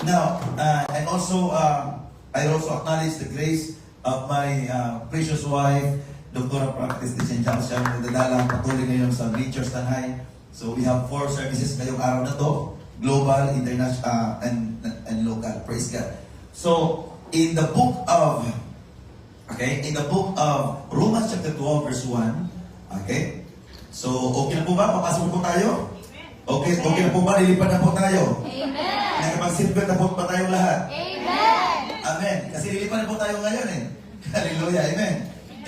Now, I also acknowledge the grace of my precious wife, Dr. Practice Tichin Charles. Siya ang nagdadala patuloy ngayon sa Bleachers Tanhay. So we have 4 services ngayong araw na to: global, international, and local. Praise God. So in the book of Romans chapter 12 verse 1, okay? So okay na po ba? Papasok na po tayo? Okay na po ba? Lilipad na po tayo? Amen. Nakapag-seatbelt na po ba tayong lahat? Amen. Amen. Kasi lilipad na po tayo ngayon eh. Hallelujah. Amen.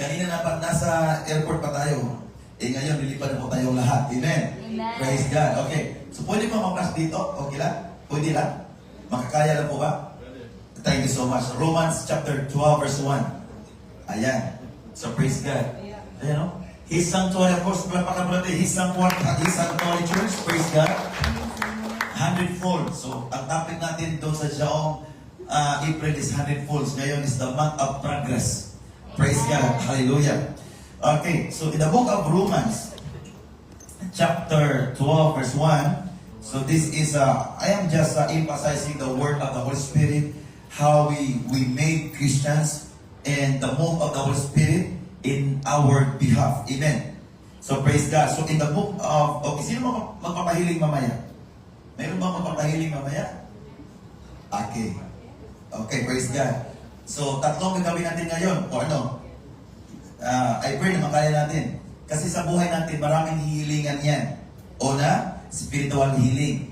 Kanina nasa airport pa tayo. Ngayon lilipad na po tayong lahat. Amen. Amen. Praise God. Okay. So pwede po mag-pass dito? Okay lang? Pwede lang? Makakaya lang po ba? Thank you so much. Romans chapter 12 verse 1. Ayan. So praise God. Ayan o. His sanctuary, of course, His sanctuary church, praise God. 100-fold. So, ang topic natin doon sa Jaong April is 100-folds. Ngayon is the month of progress. Praise God. Hallelujah. Okay, so in the book of Romans, chapter 12, verse 1, so this is, I am just emphasizing the word of the Holy Spirit, how we made Christians, and the move of the Holy Spirit in our behalf. Amen. So praise God. So in the book of, okay, sino magpapahiling mamaya? Mayroon ba magpapahiling mamaya? Okay. Okay, praise God. So tatlong gagawin natin ngayon, o ano? I pray na makaya natin. Kasi sa buhay natin, maraming hihilingan yan. Una, spiritual healing.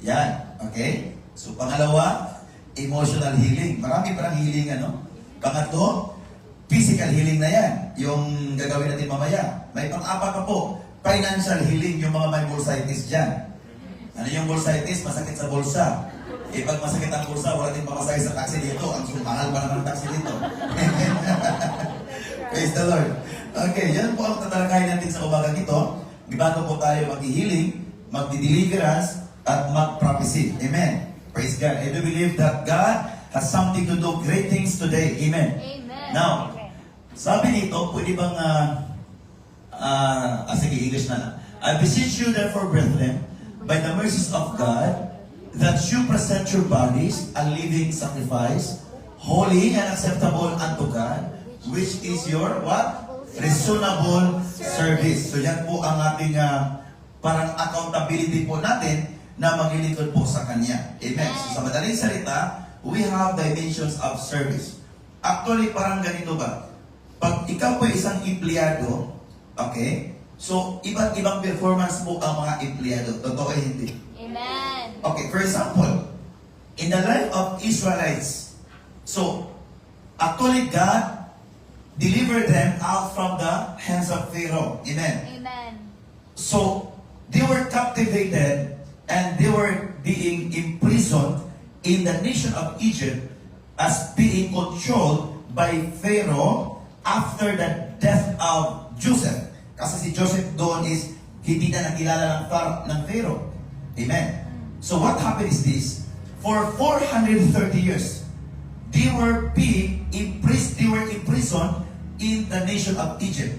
Yan. Okay? So pangalawa, emotional healing. Marami parang healing, ano? Pangatlo, physical healing na yan, yung gagawin natin mamaya. May pang-apat pa po, financial healing, yung mga may bursitis dyan. Ano yung bursitis? Masakit sa bulsa. Pag masakit ang bulsa, wala din pamasakit sa taxi dito. Ang mahal pa naman ang taxi dito. Praise the Lord. Okay, yan po ang tatalakayin natin sa umagang ito. Bago po tayo mag-healing, mag-deliverance, at mag-prophecy. Amen. Praise God. I do believe that God has something to do great things today. Amen. Amen. Now, sabi nito, pwede bang, sige, English na lang. I beseech you therefore, brethren, by the mercies of God, that you present your bodies a living sacrifice, holy and acceptable unto God, which is your, what? Reasonable service. So yan po ang ating parang accountability po natin na maglilingkod po sa Kanya. Amen. So sa madaling salita, we have dimensions of service. Actually, parang ganito ba? Pag ikaw po isang empleyado, okay? So, iba't ibang performance po ang mga empleyado. Totoo eh, hindi? Amen. Okay, for example, in the life of Israelites, so, actually God delivered them out from the hands of Pharaoh. Amen. Amen. So, they were captivated and they were being imprisoned in the nation of Egypt as being controlled by Pharaoh after the death of Joseph. Kasi si Joseph doon is hindi na nakilala ng Pharaoh. Amen. So what happened is this: for 430 years, they were imprisoned in the nation of Egypt.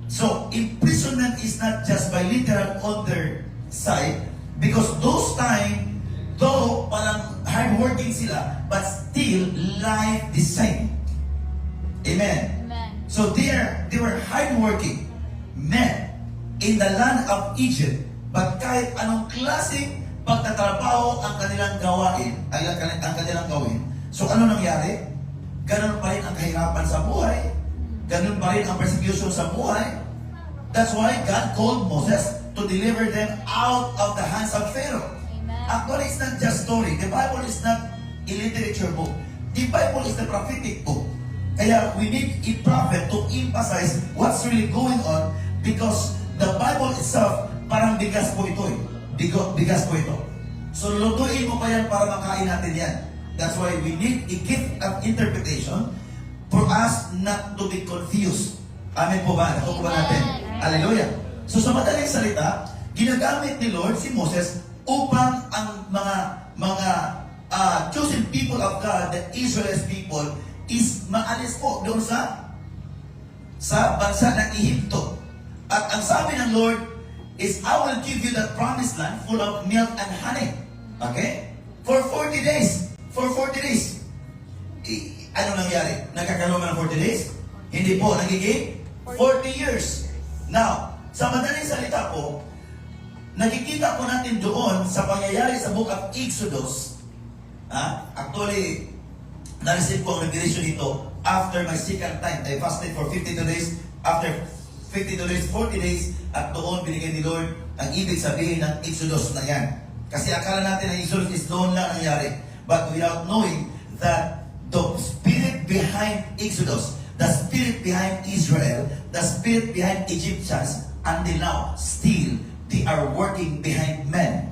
So imprisonment is not just by literal on their side, because those time, though parang hardworking sila, but still life the same. Amen. Amen. So they were hardworking men in the land of Egypt, but kahit anong klaseng pagtatrabaho ang kanilang gawain, ang kanilang gawin. So ano nangyari? Ganun pa rin ang kahirapan sa buhay. Ganun pa rin ang persecution sa buhay. That's why God called Moses to deliver them out of the hands of Pharaoh. Amen. Actually, it's not just story. The Bible is not a literature book. The Bible is the prophetic book. Kaya we need a prophet to emphasize what's really going on, because the Bible itself, parang bigas po ito eh. Bigas po ito. So lutuin mo pa yan para makain natin yan. That's why we need a gift of interpretation for us not to be confused. Amen po ba? Nakuha ba natin? Hallelujah. So sa madaling salita, ginagamit ni Lord si Moses upang ang mga chosen people of God, the Israel's people, is maalis po doon sa bansa ng Ehipto. At ang sabi ng Lord is, I will give you that promised land full of milk and honey. Okay? For 40 days. For 40 days. Ano nangyari? Nagkakaroon ng 40 days? Hindi po, nagiging 40 years. Now, sa madaling salita po, nakikita po natin doon sa pangyayari sa book of Exodus. Actually, na-receive ko ang revelation dito after my second time. I fasted for 52 days. After 52 days, 40 days, at doon binigay ni Lord ang ibig sabihin ng Exodus na yan. Kasi akala natin ang Exodus is doon lang nangyari. But without knowing that the spirit behind Exodus, the spirit behind Israel, the spirit behind Egyptians, until now, still, they are working behind men.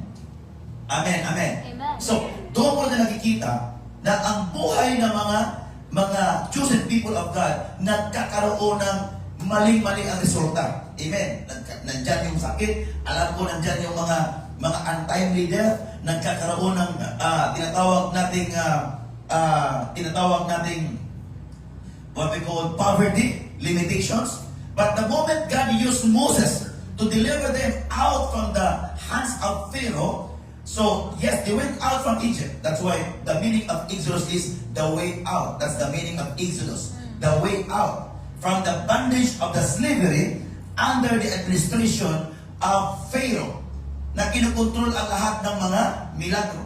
Amen, amen. Amen. So, doon ko na nakikita na ang buhay ng mga chosen people of God nagkakaroon ng maling-mali ang resulta. Amen. Nandyan yung sakit. Alam ko nandyan yung mga untimely death. Nagkakaroon ng tinatawag nating what we call poverty, limitations. But the moment God used Moses to deliver them out from the hands of Pharaoh, so yes, they went out from Egypt. That's why the meaning of Exodus is the way out. That's the meaning of Exodus. The way out from the bondage of the slavery under the administration of Pharaoh na kinukontrol ang lahat ng mga milagro.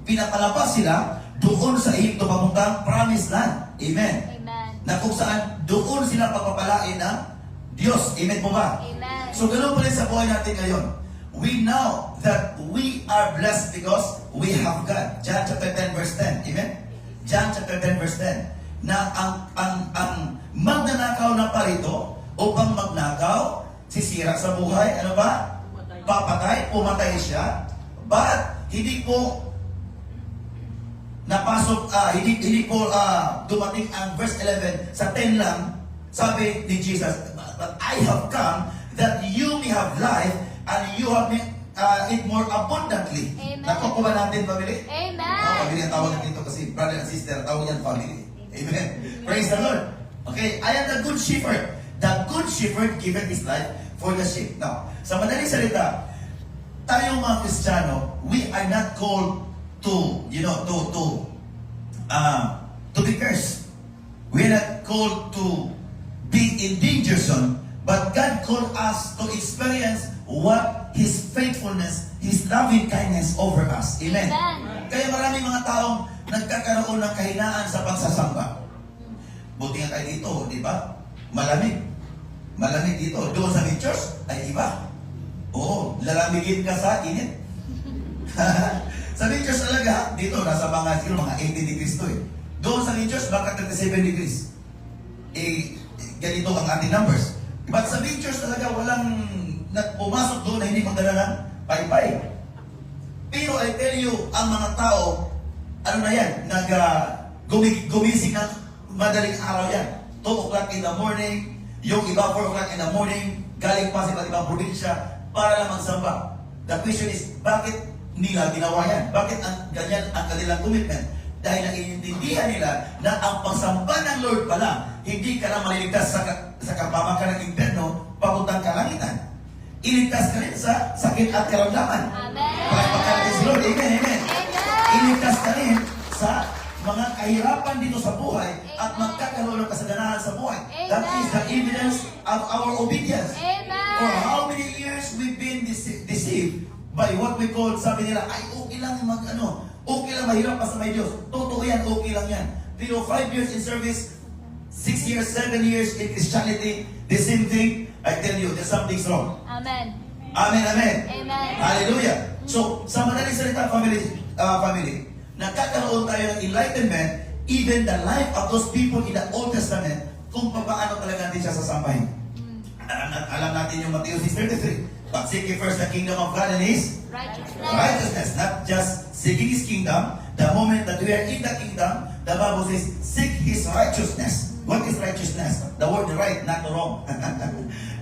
Pinapalabas sila doon sa Egypto papuntang promised land. Amen. Amen. Na kung saan doon sila papapalain ng Diyos. Amen po ba? Amen. So ganoon pa rin sa buhay natin ngayon. We know that we are blessed because we have God. John chapter 10 verse 10. Amen? John chapter 10 verse 10. Na ang magnanakaw na parito upang magnakaw, sisira sa buhay, ano ba? Papatay, pumatay siya. But hindi po napasok, hindi po dumating ang verse 11 sa 10 lang. Sabi ni Jesus, but I have come that you may have life and you have it more abundantly. Amen. Nakukuha natin, family? Amen. Family ang tawag natin ito kasi brother and sister, tawag yan family. Amen. Praise the Lord. Okay, I am the good shepherd. The good shepherd giveth his life for the sheep. Now, sa madaling salita, tayong mga Kristiyano, we are not called to be cursed. We are not called to be in danger zone, but God called us to experience what His faithfulness, His loving kindness over us. Amen. Amen. Kaya maraming mga taong nagkakaroon ng kahinaan sa pagsasamba. Buti nga tayo dito, di ba? Malamig. Malamig dito. Doon sa church ay iba. Oo, lalamigin ka sa init. Sa church talaga, dito, nasa mga 80 degrees to eh. Doon sa church, baka 37 degrees. Ganito ang ating numbers. But sa church talaga, walang pumasok doon na hindi magdala ng paypay. Pero I tell you, ang mga tao, ano na yan, gumising ng madaling araw yan. 2 o'clock in the morning, yung iba 4 o'clock in the morning, galing pa sa ibang probinsya para lang magsamba. The question is, bakit nila ginawa yan? Bakit ganyan ang kanilang commitment? Dahil naiintindihan nila na ang pagsamba ng Lord pala, hindi ka na maliligtas sa kapamakan ng impyerno, papuntang kalangitan. Iligtas ka rin sa sakit at karamdaman. Amen. Pagpagkakas si Lord. Amen, amen. Amen. Iligtas ka rin sa mga kahirapan dito sa buhay at magkakaroon ng kasaganahan sa buhay. That is the evidence of our obedience. Amen. For how many years we've been deceived by what we call, sabi nila, ay okay lang okay lang mahirap pa sa may Diyos. Totoo yan, okay lang yan. Pero 5 years in service, 6 years, 7 years in Christianity, the same thing, I tell you, there's something's wrong. Amen. Amen, amen. Amen. Hallelujah. So, sa madaling salita, family, nagkakaroon tayo ng enlightenment, even the life of those people in the Old Testament, kung paano talaga natin siya sasambahin. Alam natin yung Matthew 6:33. But seek ye first the kingdom of God and His righteousness. Not just seeking His kingdom. The moment that we are in the kingdom, the Bible says, seek His righteousness. What is righteousness? The word right, not wrong.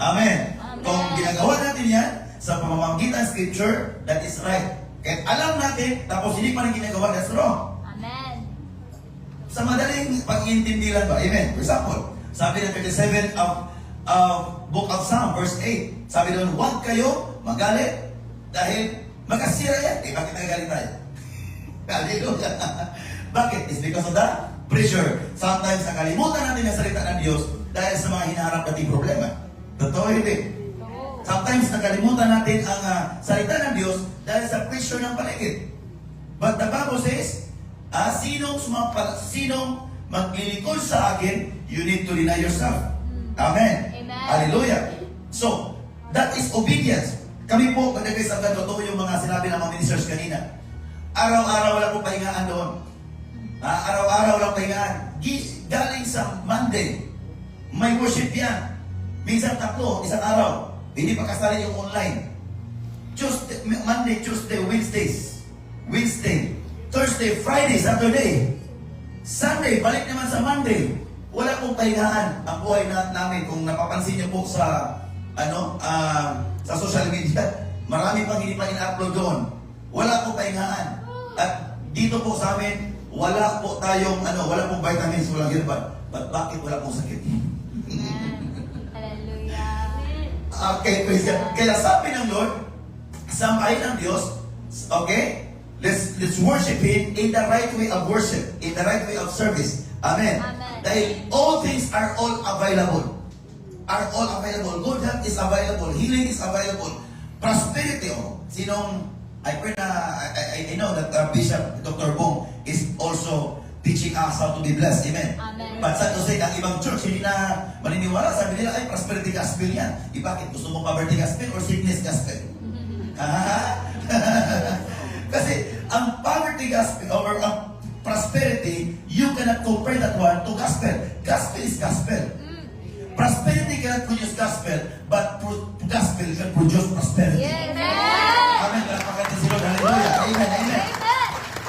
Amen. Kung ginagawa natin yan, sa pamamagitan ng Scripture, that is right. Kahit alam natin, tapos hindi pa rin ginagawa, that's wrong. Amen. Sa madaling pag-iintindi lang ba? Amen. For example, sabi ng 37 of Book of Psalm, verse 8, sabi doon, huwag kayo magalit dahil Makasira yan. Eh, bakit nagagalit tayo? Hallelujah. Bakit? It's because of the pressure. Sometimes nakalimutan natin ang salita ng Diyos dahil sa mga hinaharap nating problema. Totoo hindi. Sometimes nakalimutan natin ang salita ng Diyos dahil sa pressure ng paligid. But the Bible says, sinong maglilingkod sa akin, you need to deny yourself. Amen. Amen. Hallelujah. So, that is obedience. Kami po, kadagay sa totoo yung mga sinabi ng mga ministers kanina. Araw-araw wala pong pahingaan doon. Araw-araw walang pahingaan. Galing sa Monday, may worship yan. Minsan tatlo, isang araw. Hindi pa kasali yung online. Monday, Tuesday, Wednesday, Thursday, Friday, Saturday, Sunday, balik naman sa Monday. Wala pong pahingaan ang buhay namin. Kung napapansin niyo po sa sa social media, marami pang hindi pa in-upload doon. Wala pong pahingaan. At dito po sa amin, wala po tayong wala pong vitamins, walang hirpan. But bakit wala pong sakit? Hallelujah. Okay, praise God. Kaya sabi ng Lord, sambahin ng Diyos, okay? Let's worship Him in the right way of worship, in the right way of service. Amen. Amen. Dahil all things are all available. Are all available. Good health is available. Healing is available. Prosperity. I know that Bishop Dr. Bong is also teaching us how to be blessed. Amen. Amen. But sad to say, ang ibang church hindi na maniniwala. Sabi nila, ay, prosperity gospel yan. Bakit? Gusto mo poverty gospel or sickness gospel? Kasi ang poverty gospel or ang prosperity, you cannot compare that one to gospel. Gospel is gospel. Prosperity cannot produce gospel, but gospel can produce prosperity. Yes. Amen. Palakpakan si Lord. Hallelujah. Amen. Amen.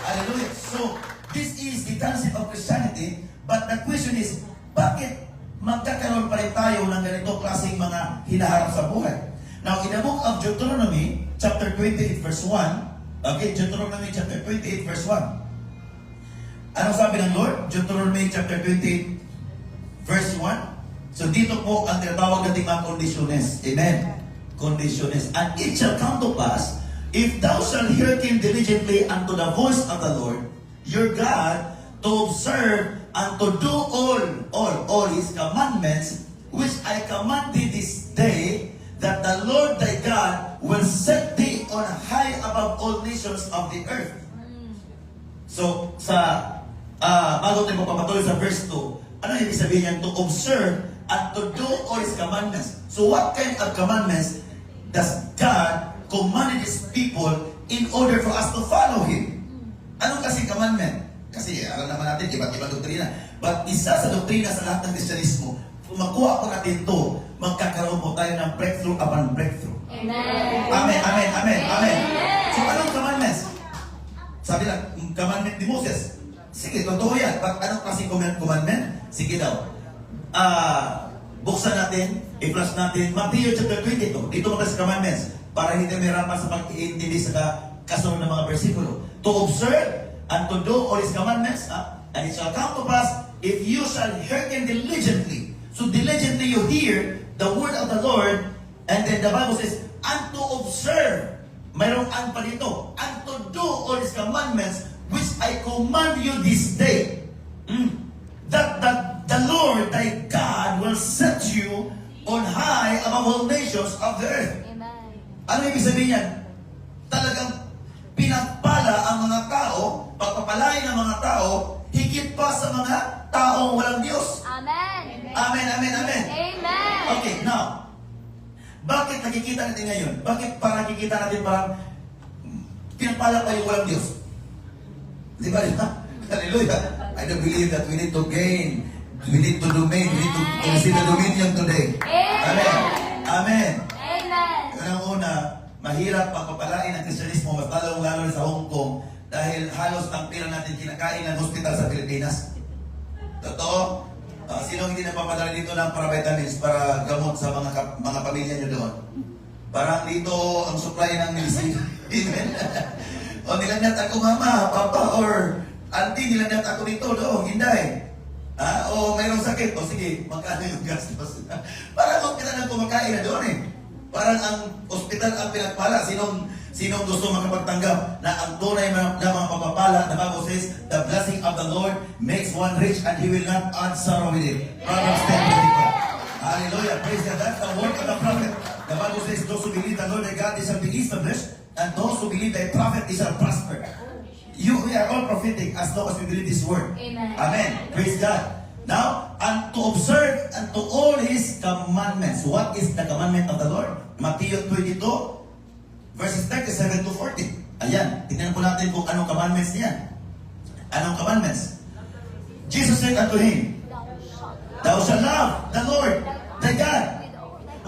Hallelujah. So, this is the concept of Christianity, but the question is, bakit magkakaroon pa rin tayo ng ganito klaseng mga hinaharap sa buhay? Now, in the book of Deuteronomy, chapter 28, verse 1, okay, Deuteronomy chapter 28, verse 1. Anong sabi ng Lord? Deuteronomy chapter 28, verse 1. So dito po ang tinatawag nating mga kondisyones. Amen. Kondisyones. And it shall come to pass, if thou shalt hearken diligently unto the voice of the Lord, your God, to observe and to do all His commandments, which I command thee this day, that the Lord thy God will set thee on high above all nations of the earth. So, bago tayo papatuloy sa verse 2, ano ibig sabihin niyan? To observe and to do all His commandments. So, what kind of commandments does God command His people in order for us to follow Him? Anong kasi commandment? Kasi alam naman natin, iba't ibang doktrina. But isa sa doktrina sa lahat ng Kristyanismo, kung makuha po natin ito, magkakaroon po tayo ng breakthrough upon breakthrough. Amen. Amen, amen, amen, amen. So, anong commandments? Sabi lang, commandment ni Moses. Sige, totoo yan. Anong klaseng commandment? Sige daw. Buksan natin, i-flash natin, Matthew chapter 22. Dito mga sa commandments. Para hindi may rapat sa pag-iintindi sa kasunod ng mga versikulo. To observe and to do all His commandments. And it shall come to pass, if you shall hearken diligently. So diligently you hear the word of the Lord, and then the Bible says, and to observe. Mayroong ang pa dito. And to do all His commandments, which I command you this day. That the Lord thy God will set you on high above all nations of the earth. Amen. Ano ibig sabihin yan? Talagang pinagpala ang mga tao, pagpapalain ng mga tao, higit pa sa mga taong walang Diyos. Amen. Amen, amen, amen. Amen. Okay, now, bakit nakikita natin ngayon? Bakit parang nakikita natin parang pinagpala pa yung walang Diyos? Di ba? Hallelujah. I don't believe that we need to gain. We need to domain. We need to receive the dominion today. Amen. Amen. Amen. Unang-una, mahirap ang papalain ng Kristyanismo, mas lalong-lalo sa Hong Kong, dahil halos ang pira natin kinakain ng hospital sa Pilipinas. Totoo? Sino hindi napapadala dito ng para vitamins para gamot sa mga pamilya nyo doon? Parang dito ang supply ng medicine. Amen. O nilagnat ako mama, papa, or auntie, nilagnat ako dito, doon, hinday. O mayroong sakit, o sige, magkano yung gastos? Parang hospital ang kumakain na doon eh. Parang ang hospital ang pinagpala. Sino gusto makapagtanggap na ang tunay na mga pagpapala, the Bible says, the blessing of the Lord makes one rich and He will not add sorrow with it. Proverbs 10:25. Hallelujah. Praise God. That's the word of the prophet. The Bible says, those who believe the Lord their God, they shall be established, and those who believe the prophet, they shall prosper. We are all prophetic as long as we believe this word. Amen. Amen. Praise God. Now, and to observe and to all His commandments. What is the commandment of the Lord? Matthew 22, verses 37 to 40. Ayan, tingnan po natin kung anong commandments niya. Anong commandments? Jesus said unto him, Thou shalt love the Lord, thy God,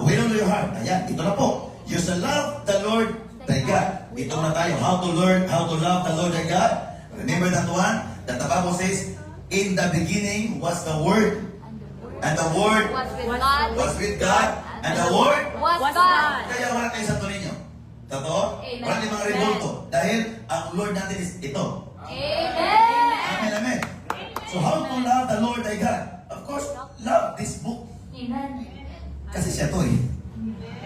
with all your heart. Ayan, ito na po. You shall love the Lord, thy God. Ito na tayo. How to learn, how to love the Lord, thy God. Remember that one? That the Bible says, in the beginning was the Word, and the Word Was with God. was with God, and the Word. Was God. Kaya wala kayo sa ninyo. Totoo? Amen. Wala din mga revolto. Dahil ang Lord natin is ito. Amen. Amen, amen. So how to love the Lord thy God? Of course, love this book. Amen. Kasi siya to eh.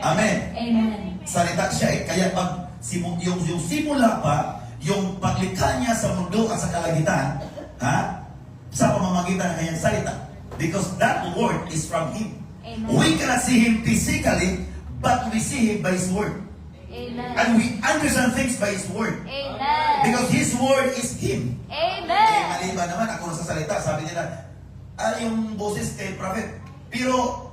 Amen. Amen. Salita siya eh. Kaya pag yung simula pa, yung paglikha niya sa mundo at sa kalagitan, ha? Sa pamamagitan ng kanyang salita. Because that word is from Him. Amen. We cannot see Him physically, but we see Him by His word. Amen. And we understand things by His word. Amen. Because His word is Him. Eh, Amen. maliban naman ako sa salita, sabi nila, yung boses kay prophet. Pero,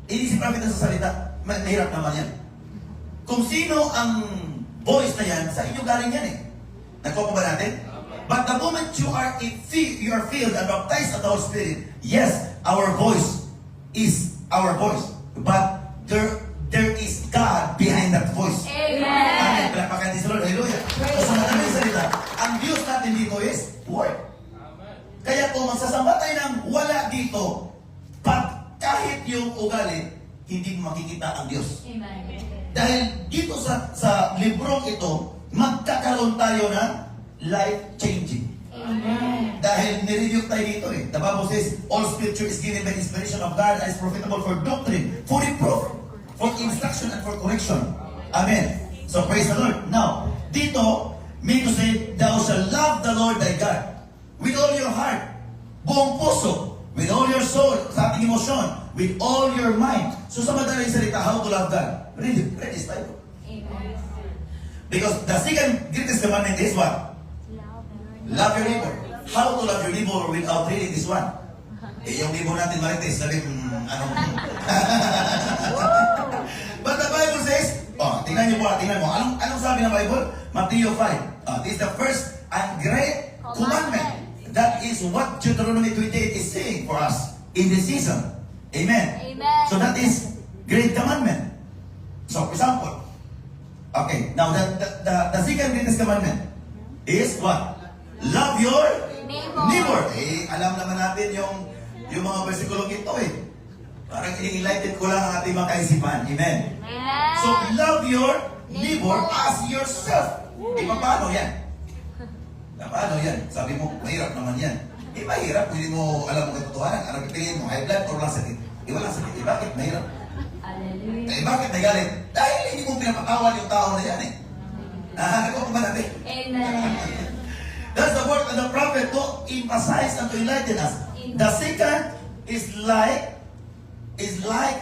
hindi si prophet na sa salita, mahirap naman yan. Kung sino ang voice na yan, sa inyo galing yan eh. Nagpo ba natin? But the moment you are filled and baptized of the Holy Spirit, yes, our voice is our voice. But there is God behind that voice. Amen. Amen. Palapakan din sa Lord. Hallelujah. So sa madaling salita, ang Diyos natin dito is Word. Kaya kung magsasamba tayo ng wala dito, kahit yung ugali, hindi mo makikita ang Diyos. Amen. Dahil dito sa librong ito, magkakaroon tayo ng life-changing. Amen. Dahil nireview tayo dito eh. The Bible says, all scripture is given by inspiration of God and is profitable for doctrine, for reproof, for instruction, and for correction. Amen. So praise the Lord. Now, dito, mean to say, thou shalt love the Lord thy God with all your heart, buong puso, with all your soul, sa ating emosyon, with all your mind. So sa madaling salita, how to love God? Read this Bible. Amen. Because the second greatest commandment is what? Love your neighbor. How to love your neighbor without reading this one? Eh, yung neighbor natin marites, sabi, anong... But the Bible says, tingnan niyo po, tingnan mo. Anong sabi ng Bible? Matthew 5. This is the first and great commandment. That is what Deuteronomy 28 is saying for us in this season. Amen. Amen. So that is great commandment. So, for example, okay, now the second greatest commandment is what? Love your neighbor. Eh, alam naman natin yung mga versikulong ito eh. Parang in-enlighten ko lang ang ating mga kaisipan. Amen. Amen. So, love your neighbor as yourself. Eh, paano yan? Paano yan? Sabi mo, mahirap naman yan. Eh, mahirap. Hindi mo alam mo katotohanan. Ano pipiliin mo? High blood or walang sakit? Eh, walang sakit. Eh, bakit mahirap? Hallelujah. Eh, bakit nagalit? Dahil hindi mo pinapatawal yung tao na yan eh. Nagawa ko ba natin? Amen. That's the word of the prophet to emphasize and to enlighten us. The second is like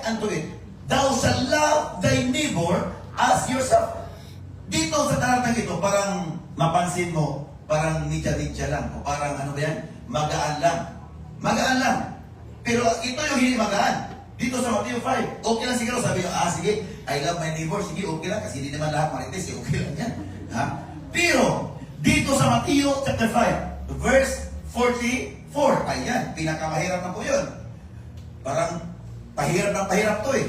unto it. Thou shalt love thy neighbor as yourself. Dito sa talatang ito, parang mapansin mo, parang nitya-nitya lang. O parang ano ba yan? Magaan lang. Magaan lang. Pero ito yung hindi magaan. Dito sa Matthew 5, okay lang siguro. Sabi nyo, sige, I love my neighbor. Sige, okay lang. Kasi hindi naman lahat marites. Okay lang yan. Ha? Pero, dito sa Matthew chapter 5, verse 44, ayan, pinakamahirap na po yun. Parang pahirap to eh.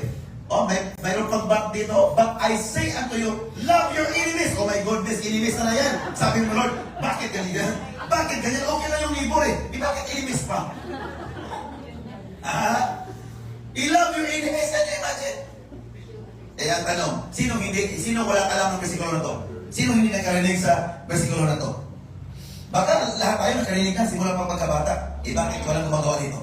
Mayroon pang back dito, but I say unto you, love your enemies. Oh my goodness, enemies na yan. Sabi mo, Lord, bakit ganyan? Bakit ganyan? Okay lang yung neighbor eh. Bakit enemies pa? I-love your enemies, can you imagine? Eh, ang tanong, sino wala alam ng versikulo na to? Sino hindi nakarinig sa versikulo na to? Baka lahat tayo nakarinig na simula pang pagkabata. Eh, bakit walang gumagawa dito?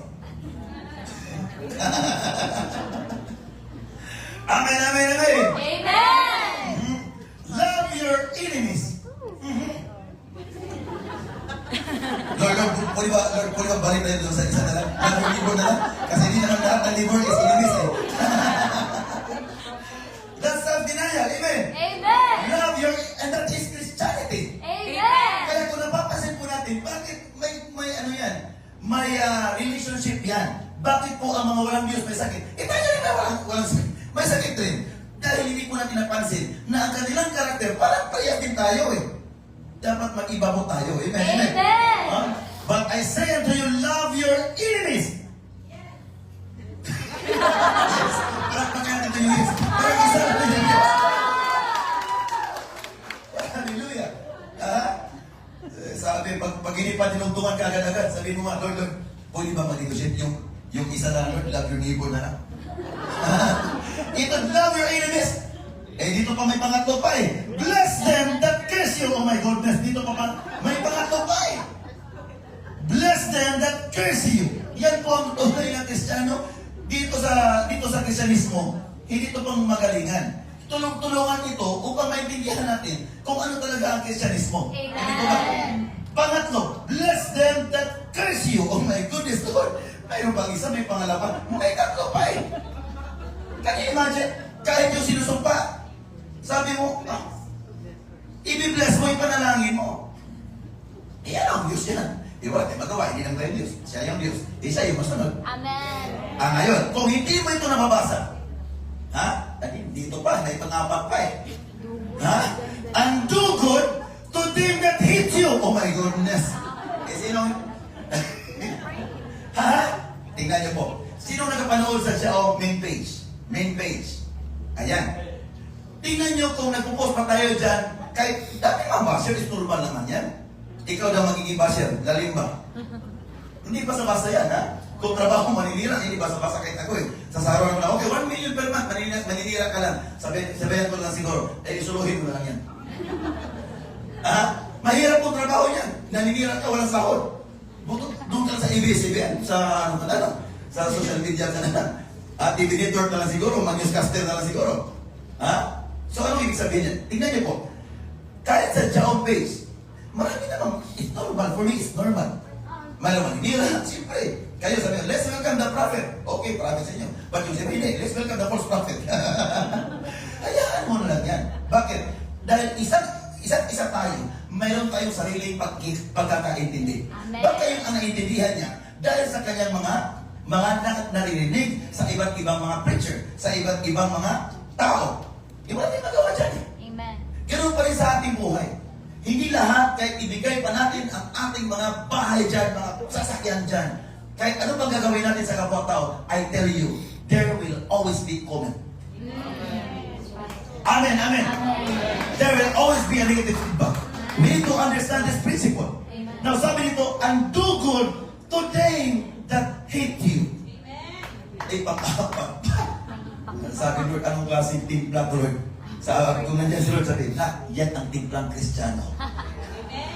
Amen, amen, amen. Amen. your enemies. Lord, pwede ba balik tayo doon sa isa na lang? Love your neighbor na lang? Kasi hindi naman lahat ng neighbor is enemies eh. That's self-denial, amen? Amen. Love your, and that is Christianity. Amen. Kaya kung napapansin po natin, bakit may ano yan? May relationship yan. Bakit po ang mga walang Diyos may sakit? Eh tayo rin na walang sakit. May sakit rin. Dahil hindi po natin napansin na ang kanilang karakter, parang parehas din tayo eh. Dapat mag-iba mo tayo. Amen? Amen. Huh? But I say unto you, love your enemies. Yes. Parang natin yung yes. Parang isa natin yung yes. Hallelujah. Sabi, pag hindi pa tinungtungan ka agad-agad, sabi mo nga, Lord, pwede ba mag-negotiate yung isa na, Lord, love your neighbor na lang? Ito, love your enemies. Eh, dito pa may pangatlo pa eh. Bless them that curse you. Oh my goodness, dito pa may pangatlo pa eh. Bless them that curse you. Yan po ang tunay na Kristiyano. Dito sa Kristyanismo, hindi ito pang magalingan. Tulong-tulungan ito upang maintindihan natin kung ano talaga ang Kristyanismo. Hindi ko ba? Pangatlo, bless them that curse you. Oh my goodness, Lord. Mayroon bang isa, may pangalawa, may tatlo pa eh. Can you imagine? Kahit yung sinusumpa, sabi mo, i-bless mo yung panalangin mo. Yan ang Diyos yan. Di ba natin magawa, hindi lang tayo Diyos. Siya yung Diyos. Siya yung masunod. Amen. Ngayon, kung hindi mo ito nababasa, dito pa, may pangapat pa eh. And do good to them that hate you. Oh my goodness. Eh, sino? Tingnan niyo po. Sino nakapanood sa Xiao main page? Main page. Ayan. Tingnan niyo kung nagpo-post pa tayo dyan, kahit dati mga basher, is normal naman yan. Ikaw daw magiging basher, lalim ba? Hindi basa-basa yan, ha? Kung trabaho maninira, hindi basa-basa kahit ako eh. Sasaroan mo na, okay, 1 million per month, maninira ka lang. Sabihan ko lang siguro, isuluhin mo lang yan. Mahirap pong trabaho yan. Naninira ka, walang sahod. Doon ka sa ABS-CBN, sa sa social media ka na. TV network na lang siguro, mag-newscaster na lang siguro. So ano ibig sabihin yan? Tingnan niyo po, kahit sa Xiao page, marami naman, it's normal. For me, it's normal. Malaman, hindi lang, siyempre. Kayo sabihin, let's welcome the prophet. Okay, prophet sa inyo. But yung sabihin, let's welcome the false prophet. Hayaan mo na lang yan. Bakit? Dahil isa't-isa tayo, mayroon tayong sariling pagkakaintindi. Baka yung ang naintindihan niya, dahil sa kanyang mga naririnig sa iba't ibang mga preacher, sa iba't ibang mga tao. Di ba natin magawa dyan eh? Amen. Ganun pa rin sa ating buhay. Hindi lahat, kahit ibigay pa natin ang ating mga bahay dyan, mga sasakyan dyan, kahit ano pang gagawin natin sa kapwa-tao, I tell you, there will always be comment. Amen, amen. There will always be a negative feedback. We need to understand this principle. Now, sabi nito, and do good to them that hate you. Sabi Lord, anong klaseng timpla, Lord? Kung nandiyan si Lord, sabi, yan ang timplang Kristiyano.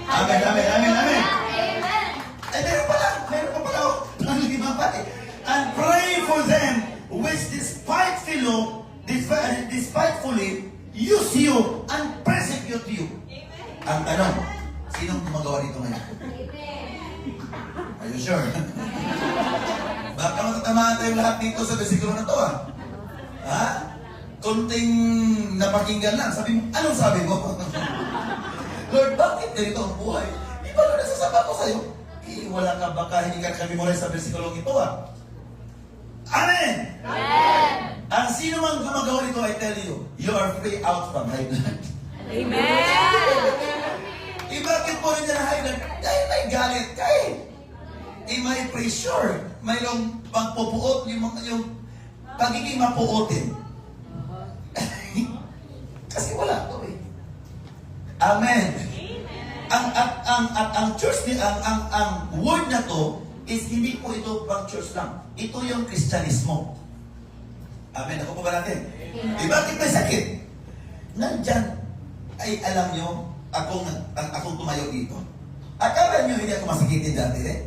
Amen, amen, amen, amen. Eh, meron pa pala, ang limang pati. And pray for them which despitefully use you and persecute you. Ang tanong, sinong gumagawa dito ngayon? Are you sure? Baka matatamaan tayo lahat dito sa bersikulo na to, Kunting napakinggan lang. Sabi mo, anong sabi mo? Lord, bakit ganito ang buhay? Di ba Lord, nasasaba ko sa'yo? Wala ka baka hindi ka memorize sa bersikulong ito, Amen! Amen. Ang sino man gumagawa nito, I tell you, you are free out from high blood. Amen. Bakit po rin na high blood? Dahil may galit ka eh. May pressure. Mayroong pagpupuot, yung pagiging mapuotin. Kasi wala to eh. Amen. Ang church ni ang word na to is hindi po ito pang church lang. Ito yung Kristyanismo. Amen. Ako po ba natin? Bakit may sakit? Nandyan ay alam nyo, akong tumayo dito. Akala nyo hindi ako masakitin dati eh.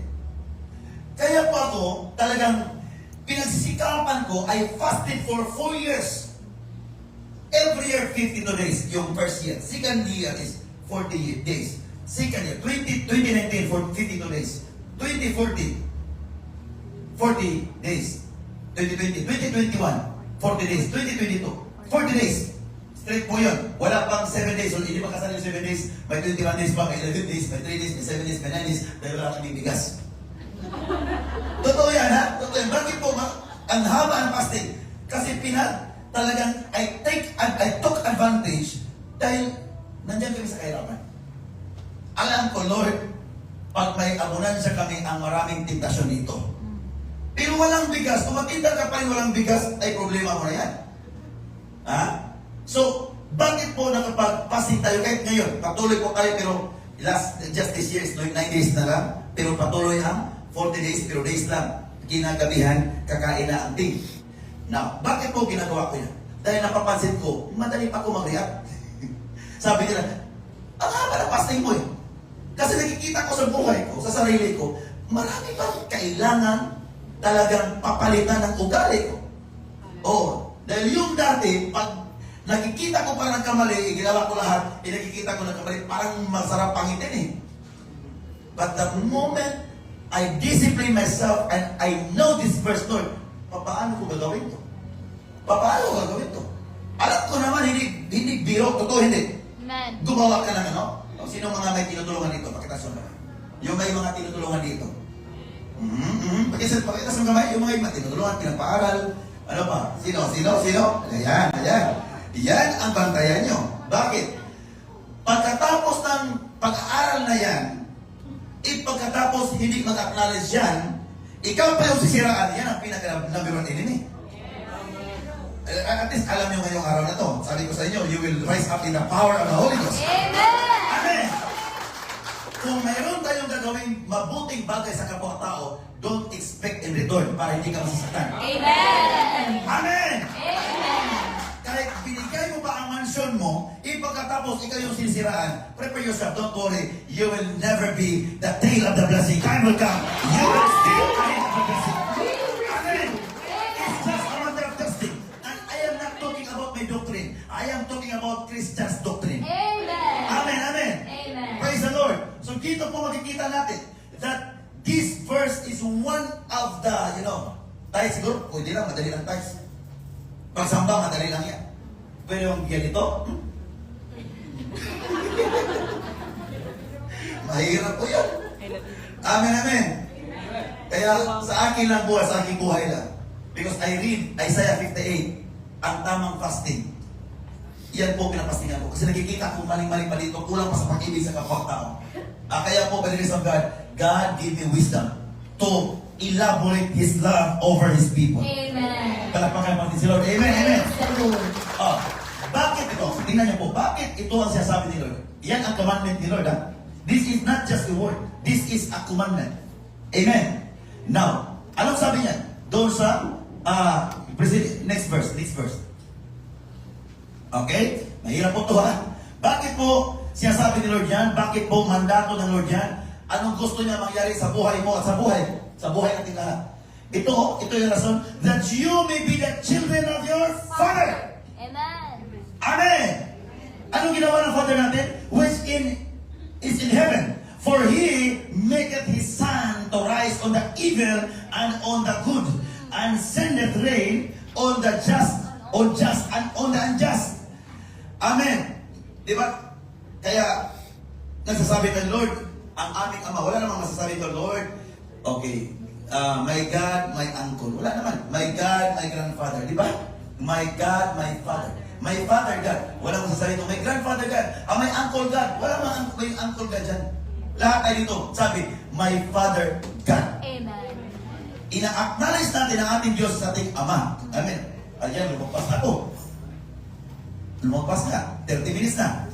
Kaya po ako talagang pinagsisikapan ko, I fasted for 4 years. Every year, 52 days, yung first year. Second year is 40 days. Second year, 2019, 52 days. 2040, 40 days. 2020, 2021, 40 days. 2022, 40 days. Straight po yun. Wala pang 7 days. So, hindi pa kasali yung 7 days. May 21 days pa, may 11 days, may 3 days, may 7 days, may 9 days. Dahil wala kaming bigas. Totoo yan, ha? Totoo yan. Bakit po, ang haba ang fasting? Kasi talagang I took advantage dahil nandiyan kami sa kahirapan. Alam ko, Lord, pag may abundansya kami, ang maraming tentasyon dito. Pero walang bigas. Kung matinda ka pa rin walang bigas, ay problema mo na yan. Ha? So, bakit po nakapag-fasting tayo kahit ngayon? Patuloy po tayo pero just this year is 9 days na lang. Pero patuloy ang 40 days, pero days lang. Kinagabihan, kakain na ang ting. Now, bakit po ginagawa ko yan? Dahil napapansin ko, madali pa ako mag-react. Sabi nila, ang haba ng fasting mo eh. Kasi nakikita ko sa buhay ko, sa sarili ko, marami pang kailangan talagang papalitan ng ugali ko. Oo. Dahil yung dati, pag nakikita ko parang kamali, ginawa ko lahat, nakikita ko na kamali, parang masarap pangitin eh. But the moment I discipline myself and I know this verse, Lord, paano ko gagawin to? Paano ko gagawin to? Alam ko naman, hindi biro, totoo hindi. Amen. Gumawa ka ng ano? O, sino mga may tinutulungan dito? Pakita sa kamay. Yung may mga tinutulungan dito. Pakita sa kamay. Yung mga tinutulungan, pinagpaaral. Ano pa? Sino? Ayan. Yan ang bantayan nyo. Bakit? Pagkatapos ng pag-aaral na yan, pagkatapos hindi mag-acknowledge yan, ikaw pa yung sisiraan. Yan ang pinaka-number 1 enemy. At least alam nyo ngayong araw na to. Sabi ko sa inyo, you will rise up in the power of the Holy Ghost. Amen. Amen. Kung mayroon tayong gagawing mabuting bagay sa kapwa-tao, don't expect in return para hindi ka masasaktan. Amen. Amen. Amen. Kahit binigay mo pa ang mansyon mo, pagkatapos ikaw yung sinisiraan, prepare yourself, don't worry, you will never be the tail of the blessing. Time will come, you will still the tail of the blessing. Amen. It's just a matter of testing. And I am not talking about my doctrine. I am talking about Christian's doctrine. Amen. Amen, amen. Amen. Praise the Lord. So dito po makikita natin that this verse is one of the, tithes siguro, pwede lang, madali lang tithes. Pagsamba, madali lang yan. Pero yung ganito, mahirap po yan. Amen, amen. Kaya sa akin lang buhay, sa aking buhay lang. Because I read Isaiah 58, ang tamang fasting. Yan po pinapastingan ko. Kasi nakikita ko maling-maling pa dito, kulang pa sa pag-ibig sa kapwa-tao. Kaya po, by the grace of God, God gave me wisdom to elaborate His love over His people. Amen. Palakpakan natin si Lord. Amen, amen. Praise the Lord. Bakit ito? Tingnan niyo po, bakit ito ang sinasabi ni Lord? Yan ang commandment ni Lord. This is not just a word. This is a commandment. Amen. Now, anong sabi niya? Doon sa, next verse. Okay? Mahirap po ito Bakit po sinasabi ni Lord yan? Bakit po mandato ng Lord yan? Anong gusto niya mangyari sa buhay mo at sa buhay natin lahat? Ito yung rason, that you may be the children of your Father. Amen. Amen! Anong ginawa ng Father natin? Which is in heaven. For He maketh His sun to rise on the evil and on the good, and sendeth rain on the just, and on the unjust. Amen. Di ba? Kaya, nagsasabi ng Lord, ang aming Ama, wala namang masasabi ng Lord, okay, my God, my uncle. Wala naman. My God, my grandfather. Di ba? My God, my Father. My Father God. Wala masasabi ito. My grandfather God. My uncle God. Wala may uncle God dyan. Lahat ay dito. Sabi, my Father God. Amen. Ina-acknowledge natin ang ating Diyos sa ating Ama. Amen. Ayan, lumagpas na ako. Lumagpas na. 30 minutes na.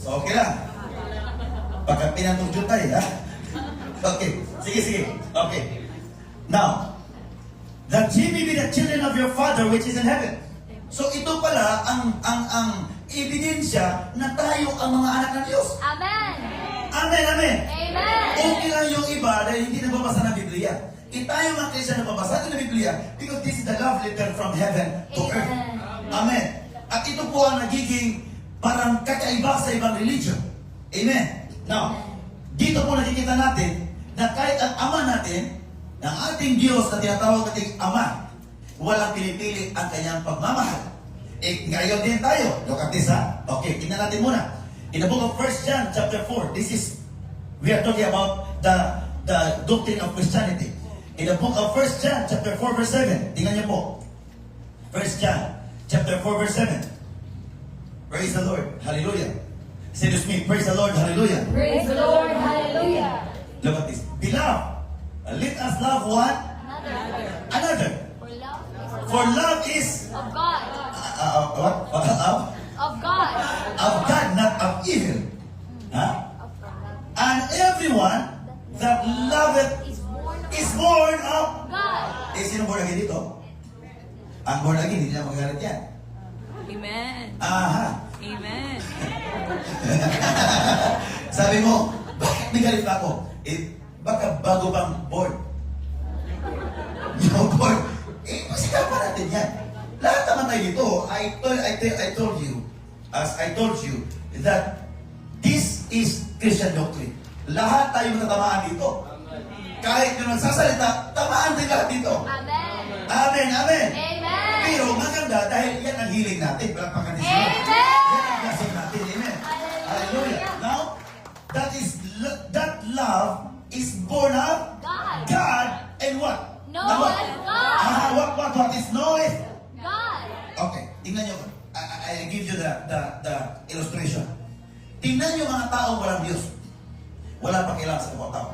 So, okay lang. Pagka pinatugyo tayo, ha? Okay. Sige. Okay. Now, that ye may be the children of your Father which is in heaven. So, ito pala ang ebidensya na tayo ang mga anak ng Diyos. Amen. Amen, amen. Amen. Okay lang yung iba dahil hindi nagbabasa ng Biblia. Tayo mga Christian nagbabasa ng Biblia because this is the love letter from heaven to earth. Amen. Amen. At ito po ang nagiging parang kakaiba sa ibang religion. Amen. Now, dito po nakikita natin na kahit ang Ama natin, ng ating Diyos na tinatawag nating Ama, walang pinipili ang kanyang pagmamahal. Ngayon din tayo. Look at this, ha? Okay, tingnan natin muna. In the book of 1 John chapter 4, we are talking about the doctrine of Christianity. In the book of 1 John chapter 4 verse 7, tingnan niyo po. 1 John chapter 4 verse 7. Praise the Lord. Hallelujah. Say with me, praise the Lord. Hallelujah. Praise the Lord. Hallelujah. Look at this. Beloved, let us love one another. For love is Of God. what? Of God. Of God, not of evil. Huh? And everyone that loveth is born of God. sino born again dito? Ang born again, hindi na magalit yan. Amen. Aha. Amen. Sabi mo, bakit may galit pa ako? Baka bago bang born? Yung born. Pasikapan natin yan. Lahat naman tayo dito, I told you, as I told you, that this is Christian doctrine. Lahat tayo matatamaan dito. Kahit yung nagsasalita, tamaan din lahat dito. Amen. Amen, amen. Amen. Pero maganda dahil yan ang healing natin. Palakpakan din sila. Amen. Yan ang blessing natin. Amen. Hallelujah. Now, that love is born of God. God and what? Knoweth God. What is knoweth? God. Okay, tingnan nyo. I give you the illustration. Tingnan nyo mga taong walang Diyos. Wala pakialam sa kapwa tao.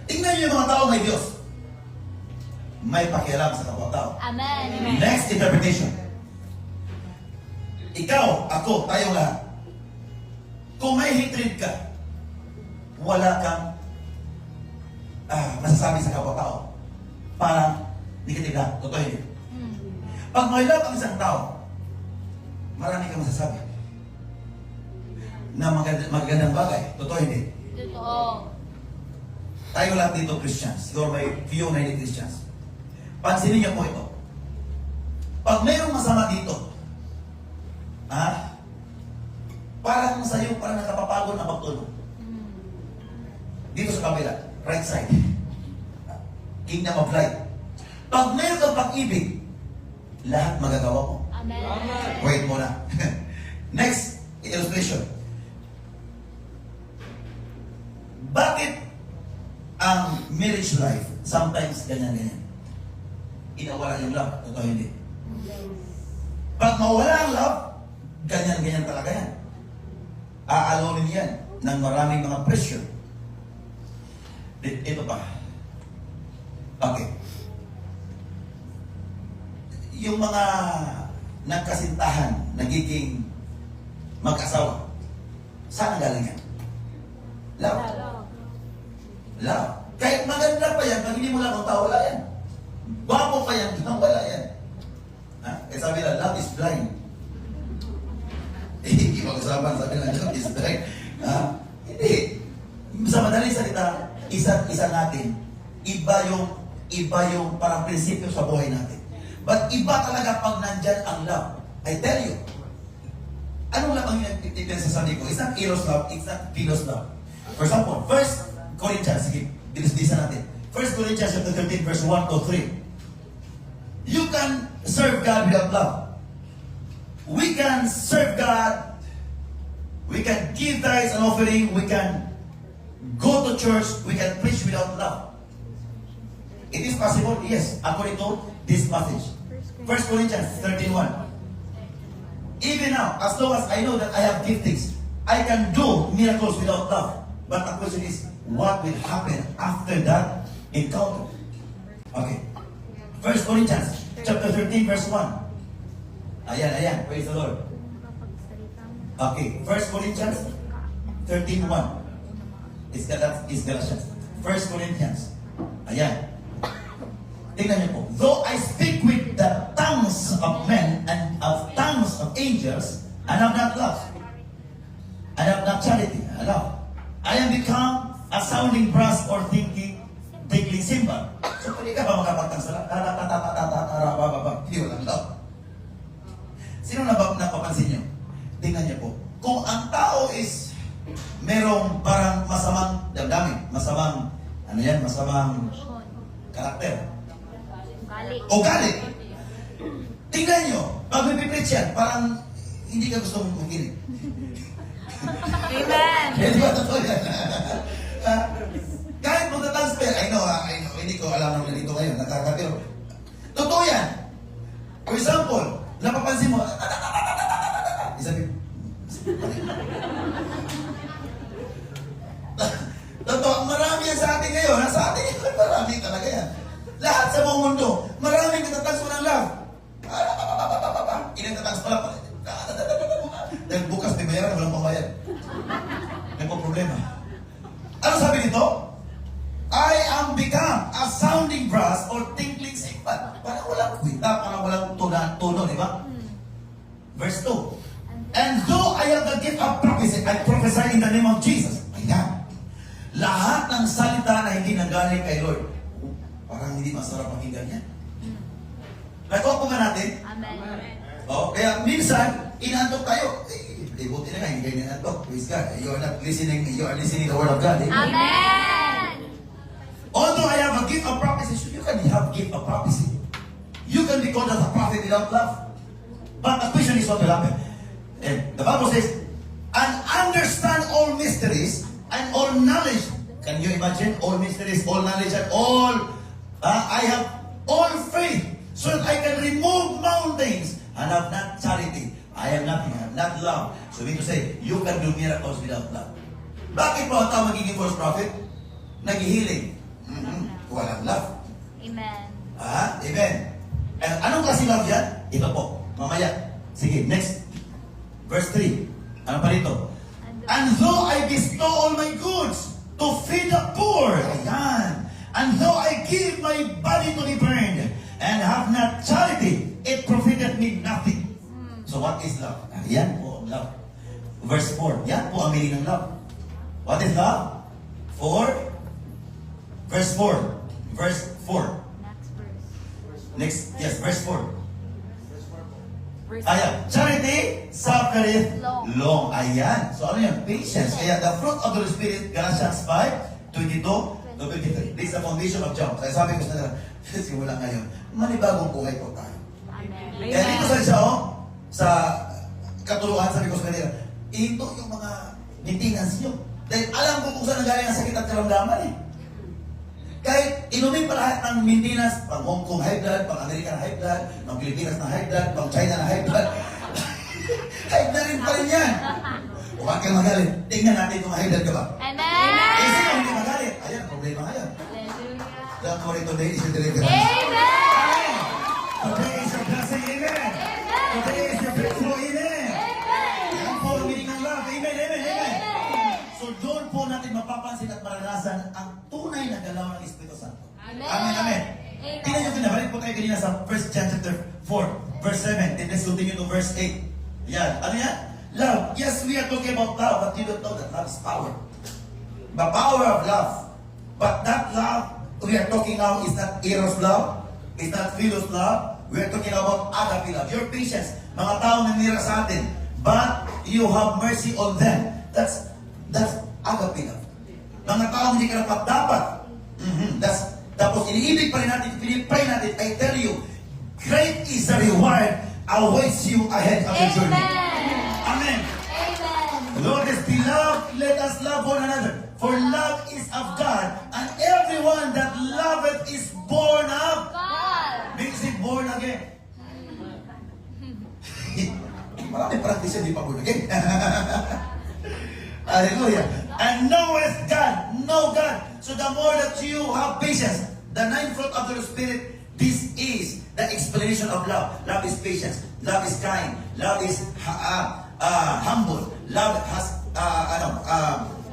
Tingnan nyo yung mga taong may Diyos. May pakialam sa kapwa tao. Amen. Next interpretation. Ikaw, ako, tayong lahat. Kung may hatred ka, wala kang masasabi sa kapwa tao. Parang negative lang. Totoo yun. Pag may love ang isang tao, marami kang masasabi na magandang bagay. Totoo hindi. Totoo. Tayo lahat dito Christians. Siguro may few na hindi Christians. Pansinin niyo po ito. Pag mayroong masama dito, parang sa'yo, parang nakapapagod na pagtulog. Dito sa kabila, right side. Kingdom of light. Pag mayroon kang pag-ibig, lahat magagawa mo. Amen. Wait muna. Next illustration. Bakit ang marriage life sometimes ganyan-ganyan? Inawala yung love. Totoo hindi. Pag mawala ang love, ganyan-ganyan talaga yan. Aalonin yan ng maraming mga pressure. Ito pa. Okay. Yung mga nagkasintahan, nagiging mag-asawa, saan ang galing yan? Love. Love. Kahit maganda pa yan, pag hindi mo lang ang tao, wala yan. Gwapo pa yan, wala yan. Kaya sabi lang, love is blind. Ibang-usapan, sabi lang, love is blind. Hindi. Sa madaling salita, isa natin, iba yung parang prinsipyo sa buhay natin. But iba talaga pag nandyan ang love. I tell you, anong love ang pinasasabi ko? It's not Eros love, it's not Philos love. For example, 1 Corinthians, sige, bilis-bilisan natin. 1 Corinthians chapter 13, verse 1 to 3. You can serve God without love. We can serve God. We can give tithes and offering. We can go to church. We can preach without love. It is possible, yes, according to this passage. 1 Corinthians 13:1. Even now, as long as I know that I have giftings, I can do miracles without love. But the question is, what will happen after that encounter? Okay. 1 Corinthians chapter 13, verse 1. Ayan. Praise the Lord. Okay. 1 Corinthians 13:1. It's Galatians. 1 Corinthians. Ayan. Tingnan niyo po. Though I speak with the tongues of men and of tongues of angels, and have not love, and have not charity, love, I am become a sounding brass or tinkling cymbal. So, pwede ka ba makapagtansala? Hindi walang love. kung ang tao is merong parang masamang damdamin, masamang, ano yan, masamang karakter, Balik. o galit. Tingnan nyo, pag may preach yan, parang hindi ka gusto mong kuminig. Amen. Hindi ba totoo yan? Kahit magta-transfer, I know, hindi ko alam naman dito ngayon, nakakapiro. Totoo yan. For example, napapansin mo, isabi, totoo, marami yan sa atin ngayon. Sa atin ngayon, marami talaga yan. Lahat sa buong mundo, maraming natatransfer ng love. Ilang natatransfer lang. Dahil bukas may bayaran, walang pambayad. May po problema. Ano sabi nito? I am become a sounding brass or tinkling cymbal. Parang walang kwita, parang walang tono, di ba? Verse 2. And though I have the gift of prophecy, I prophesy in the name of Jesus. Ayan. Lahat ng salita na hindi nanggaling kay Lord. Parang hindi masarap pakinggan yan. Nakuha po ba natin? Amen. Oh, kaya minsan, inaantok tayo. Buti na nga, hindi kayo inaantok. Praise God. You are not listening, you are listening the word of God. Eh? Amen. Although I have a gift of prophecy, so you can have gift of prophecy. You can be called as a prophet without love. But the question is what will happen. And the Bible says, and understand all mysteries and all knowledge. Can you imagine? All mysteries, all knowledge, and all, I have all faith, so that I can remove mountains and have not charity. I am nothing, I have not love. So mean to say, you can do miracles without love. Bakit po ang tao magiging false prophet? Naghihiling. Walang love. Amen. Amen. And anong klase love yan? Ito po. Mamaya. Sige, next. Verse 3. Ano pa rito? And though I bestow all my goods to feed the poor. Ayan. And though I give my body to be burned and have not charity, it profited me nothing. So what is love? Yan po ang love. Verse 4. Yan po ang meaning ng love. What is love? 4. Verse 4. Verse 4. Next verse. Next, yes, verse 4. Verse Ayan. Charity suffereth Long. long. Ayan. So ano yan? Patience. Kaya the fruit of the Spirit, Galatians 5, 22 to 23. This is the foundation of John. Kaya sabi ko sa nila, simula ngayon, manibagong buhay po tayo. Amen. Kaya dito sa siya, sa katuluhan, sabi ko sa kanila, ito yung mga maintenance nyo. Dahil alam ko kung saan nagaling ang sakit at karamdaman eh. Kahit inumin pa lahat ng maintenance, pang Hong Kong high blood, pang American high blood, pang Pilipinas na high blood, pang China na high blood, high blood rin pa rin yan. Huwag kang magalit. Tingnan natin kung high blood ka ba. Amen. Eh, sino hindi magalit? Ayan, problema ngayon. Hallelujah. Don't worry, today is your deliverance. Amen. Today is your blessing, amen. Today is your breakthrough, amen. Yan po ang meaning ng love, amen, amen, amen. So doon po natin mapapansin at maranasan ang tunay na galaw ng Espiritu Santo. Amen. Amen, amen. Amen. Tingnan nyo, pinabalik po tayo kanina sa 1 John chapter 4, verse 7. Then let's continue to verse 8. Yan, ano yan? Love. Yes, we are talking about love, but you don't know that love is power. The power of love. But that love we are talking now is not Eros love, it's not Philos love. We are talking about agape love. Your patience, mga tao na nira sa atin, but you have mercy on them. That's agape love. Mga tao hindi ka dapat. Tapos iniibig pa rin natin, pinipray natin, I tell you, great is the reward awaits you ahead of the journey. Amen. Amen. Amen. Lord is beloved, let us love one another. For love is of God, and everyone that loveth is born of God. makes it born again. Maraming practice yan, di pa born again. Hallelujah. And knoweth God, know God. So the more that you have patience, the ninth fruit of the Spirit, this is the explanation of love. Love is patience. Love is kind. Love is humble. Love has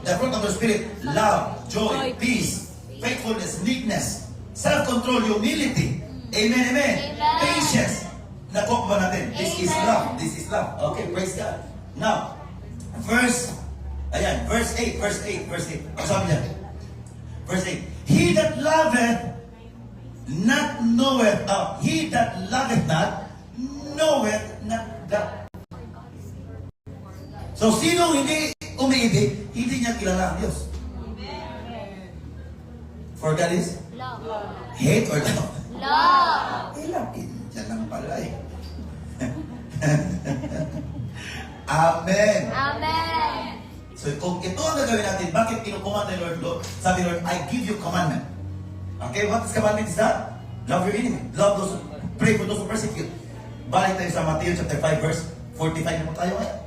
the fruit of the Spirit: love, joy, peace, faithfulness, meekness, self-control, humility. Amen, amen. Amen. Patience. Nakuha ba natin? This is Amen. love. This is love. Okay, praise God. Now, verse 8. Ang sabi niya? Verse 8. He that loveth not knoweth, he that loveth not knoweth not God. So, sino hindi umiibig, hindi niya kilala ang Diyos. For God is Love. hate or love? Love. Love. Diyan lang pala eh. Amen. Amen. So, kung ito ang gagawin natin, bakit kinukuha ni Lord? Sabi Lord, I give you commandment. Okay, what is commandment is that? Love your enemy. Love those, pray for those who persecute. Balik tayo sa Matthew chapter 5 verse 45 na po tayo ngayon.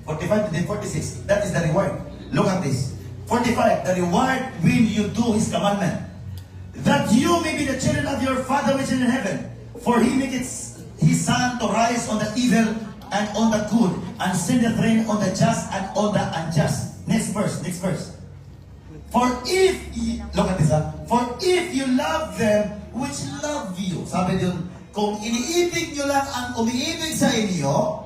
45 to then 46. That is the reward. Look at this. 45, the reward when you do His commandment. That you may be the children of your Father which is in heaven. For He maketh His sun to rise on the evil and on the good, and sendeth rain on the just and on the unjust. Next verse, next verse. For if, look at this ha, for if you love them which love you, sabi dun, kung iniibig nyo lang ang umiibig sa inyo,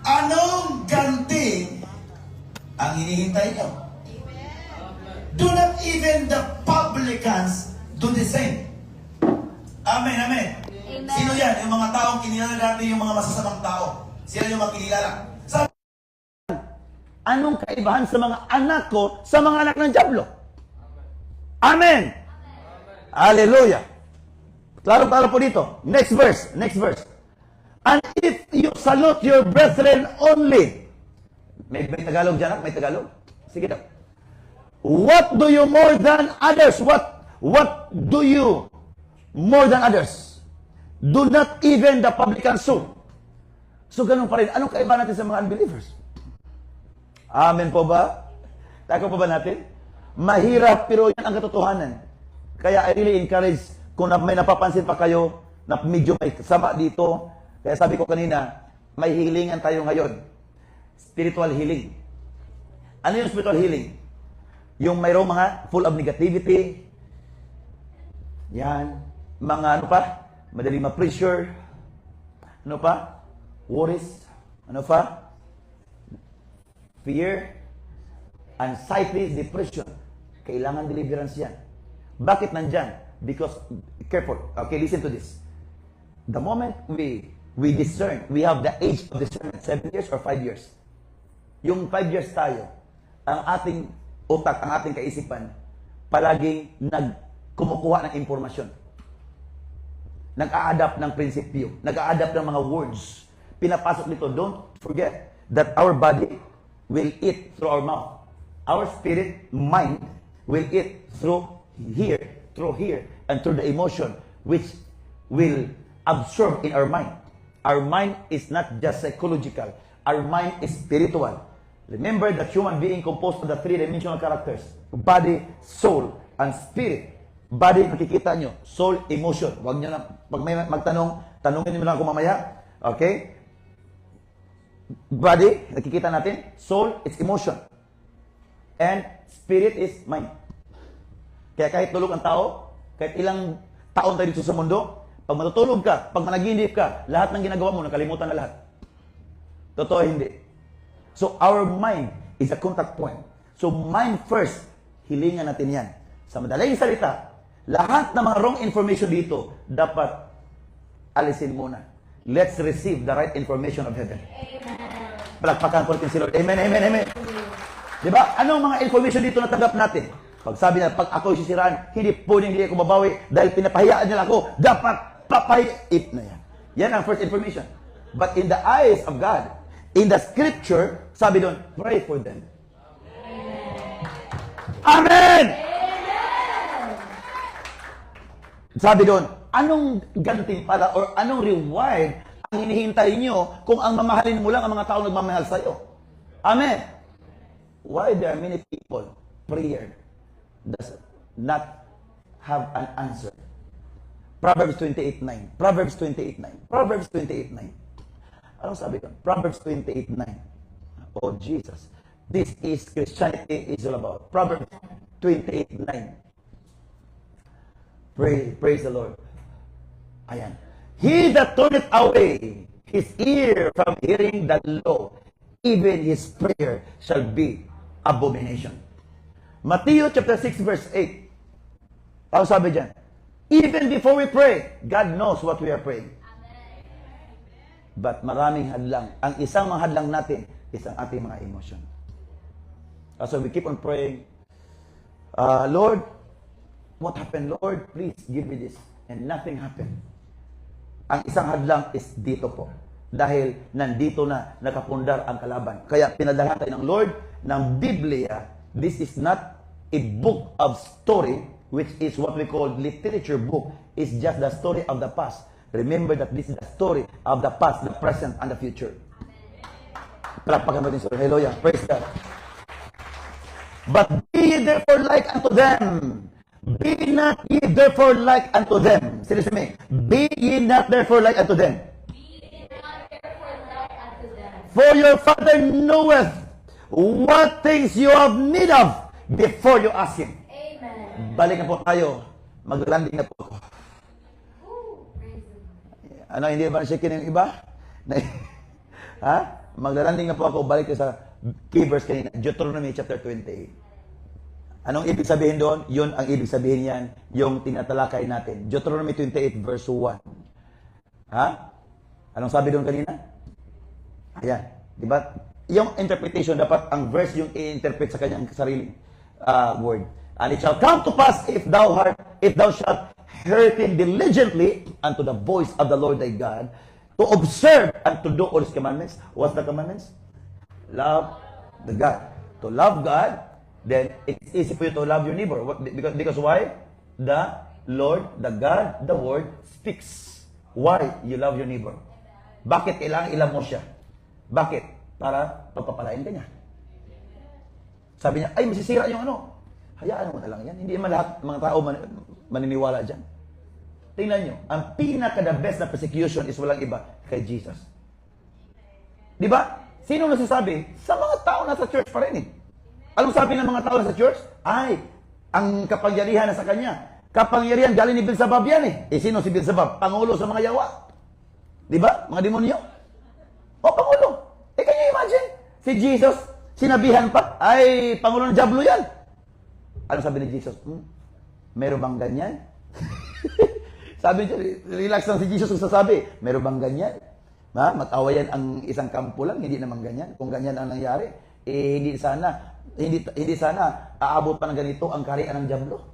anong ganti ang hinihintay nyo? Do not even the publicans do the same. Amen, amen. Amen. Sino yan? Yung mga taong kinilala natin, yung mga masasamang tao. Sila yung makilala. Sabi, anong kaibahan sa mga anak ko sa mga anak ng Diablo? Amen. Hallelujah. Klaro-klaro po dito. Next verse. Next verse. And if you salute your brethren only. May Tagalog dyan? May Tagalog? Sige daw. What do you more than others? What do you more than others? Do not even the publicans so. So ganun pa rin. Anong kaiba natin sa mga unbelievers? Amen po ba? Tako pa ba natin? Mahirap pero yan ang katotohanan. Kaya I really encourage kung may napapansin pa kayo na medyo may kasama dito. Kaya sabi ko kanina, may healingan tayo ngayon. Spiritual healing. Ano yung spiritual healing? Yung mayroong mga full of negativity. Yan. Mga ano pa? Madaling ma-pressure. Ano pa? Worries. Ano pa? Fear. Anxiety, depression. Kailangan deliverance yan. Bakit nandyan? Because, careful. Okay, listen to this. The moment we discern, we have the age of discernment, 7 years or 5 years. Yung 5 years tayo, ang ating utak, ang ating kaisipan, palaging kumukuha ng impormasyon. Nag-a-adapt ng prinsipyo. Nag-a-adapt ng mga words. Pinapasok nito. Don't forget that our body will eat through our mouth. Our spirit, mind, will eat through here, and through the emotion, which will absorb in our mind. Our mind is not just psychological. Our mind is spiritual. Remember that human being composed of the 3-dimensional characters. Body, soul, and spirit. Body, nakikita nyo. Soul, emotion. Huwag nyo na, pag may magtanong, tanungin nyo lang ako mamaya. Okay? Body, nakikita natin. Soul, it's emotion. And spirit is mind. Kaya kahit tulog ang tao, kahit ilang taon tayo dito sa mundo, pag matutulog ka, pag managinip ka, lahat ng ginagawa mo, nakalimutan na lahat. Totoo hindi. So our mind is a contact point. So mind first, hilingan natin yan. Sa madaling salita, lahat ng mga wrong information dito, dapat alisin muna. Let's receive the right information of heaven. Palakpakan po natin si Lord. Amen, amen, amen. Diba? Anong mga information dito natanggap natin? Pag sabi na, pag ako sisiraan, hindi ako babawi dahil pinapahiyaan nila ako, dapat papahit na yan. Yan ang first information. But in the eyes of God, in the scripture, sabi doon, pray for them. Amen! Sabi doon, anong gantimpala or anong reward ang hinihintay nyo kung ang mamahalin mo lang ang mga taong nagmamahal sa'yo? Amen! Why there are many people, prayer does not have an answer? Proverbs 28:9. Proverbs 28:9. Proverbs 28:9. Anong sabi ko? Proverbs 28:9. Oh, Jesus. This is Christianity is all about. Proverbs 28:9. Praise the Lord. Ayan. He that turneth away his ear from hearing the law, even his prayer shall be abomination. Matthew chapter 6 verse 8. Ano sabi dyan? Even before we pray, God knows what we are praying. But maraming hadlang. Ang isang mga hadlang natin is ang ating mga emotion. So we keep on praying, Lord, what happened? Lord, please give me this. And nothing happened. Ang isang hadlang is dito po. Dahil nandito na nakapundar ang kalaban. Kaya pinadalhan tayo ng Lord ng Biblia. This is not a book of story, which is what we call literature book. It's just the story of the past. Remember that this is the story of the past, the present, and the future. Palakpakan natin sa Hallelujah. Praise God. But be ye therefore like unto them. Be not ye therefore like unto them. Say this to me. Be ye not therefore like unto them. For your Father knoweth what things you have need of before you ask Him. Amen. Balik na po tayo. Mag-landing na po ako. Ano, hindi ba na-shaking yung iba? Ha? Mag-landing na po ako. Balik sa key verse kanina. Deuteronomy chapter 28. Anong ibig sabihin doon? Yun ang ibig sabihin yan, yung tinatalakay natin. Deuteronomy 28 verse 1. Ha? Anong sabi doon kanina? Ayan. Diba? Yung interpretation, dapat ang verse yung i-interpret sa kanyang sariling word. And it shall come to pass if thou shalt hearken diligently unto the voice of the Lord thy God, to observe and to do all His commandments. What's the commandments? Love the God. To love God, then it's easy for you to love your neighbor. Because why? The Lord, the God, the Word speaks. Why you love your neighbor? Bakit kailangan ilam mo siya? Bakit? Para pagpapalain ka niya. Sabi niya, ay masisira yung ano. Hayaan mo na lang yan. Hindi naman lahat mga tao maniniwala dyan. Tingnan nyo, ang pinaka-the best na persecution is walang iba kay Jesus. Di ba? Sino nagsasabi? Sa mga tao nasa church pa rin eh. Alam sabi ng mga tao nasa church? Ay, ang kapangyarihan na sa kanya. Kapangyarihan galing ni Beelzebub yan eh. Eh sino si Beelzebub? Pangulo sa mga yawa. Di ba? Mga demonyo. O, pangulo. Eh, can you imagine? Si Jesus, sinabihan pa, ay, pangulo ng Diablo yan. Ano sabi ni Jesus? Meron bang ganyan? Sabi niya, relax lang si Jesus kung sasabi, meron bang ganyan? Ha? Mag-awayan ang isang kampo lang, hindi naman ganyan. Kung ganyan ang nangyari, eh hindi sana aabot pa ng ganito ang kaharian ng Diablo.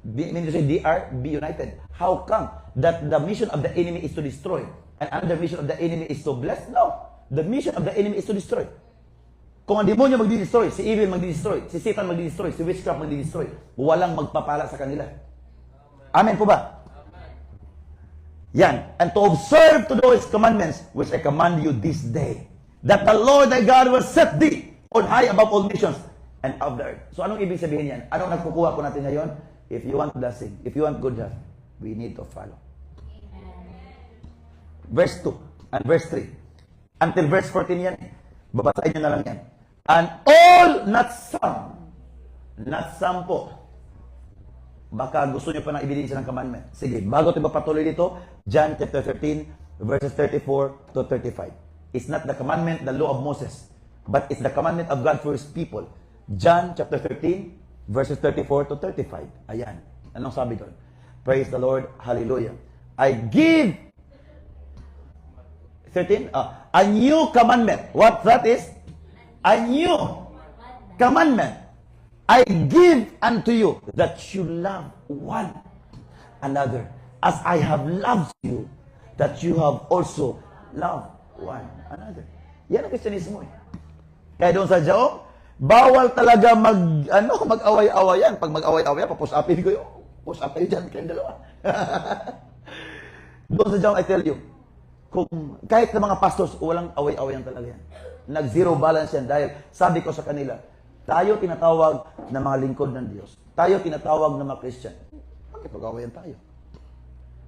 Meaning to say, be united. How come that the mission of the enemy is to destroy and another mission of the enemy is to bless? No. The mission of the enemy is to destroy. Kung ang demonyo magdi-destroy, si evil magdi-destroy, si Satan magdi-destroy, si witchcraft magdi-destroy, walang magpapala sa kanila. Amen po ba? Yan. And to observe to do His commandments, which I command you this day, that the Lord thy God will set thee on high above all nations and of the earth. So anong ibig sabihin yan? Anong nagkukuha po natin ngayon? If you want blessing, if you want good health, we need to follow. Verse 2 and verse 3. Until verse 14 yan. Babasahin nyo na lang yan. And all, not some po. Baka gusto nyo pa ng ebidensya ng commandment. Sige, bago tayo patuloy dito, John chapter 13, verses 34 to 35. It's not the commandment, the law of Moses, but it's the commandment of God for His people. John chapter 13, verses 34 to 35. Ayan. Anong sabi doon? Praise the Lord. Hallelujah. I give 13, a new commandment. What that is? A new commandment. I give unto you that you love one another as I have loved you, that you have also loved one another. Yan ang Kristyanismo eh. Kaya doon sa Job, bawal talaga mag-away-awayan. Pag mag-away-awayan, papush-upin ko yun. Push-up kayo dyan, kayong dalawa. Doon sa Job, I tell you, kung kahit na mga pastors, walang away-awayan talaga yan. Nag-zero balance yan dahil sabi ko sa kanila, tayo tinatawag na mga lingkod ng Diyos. Tayo tinatawag na mga Christian. Makipag-awayan tayo.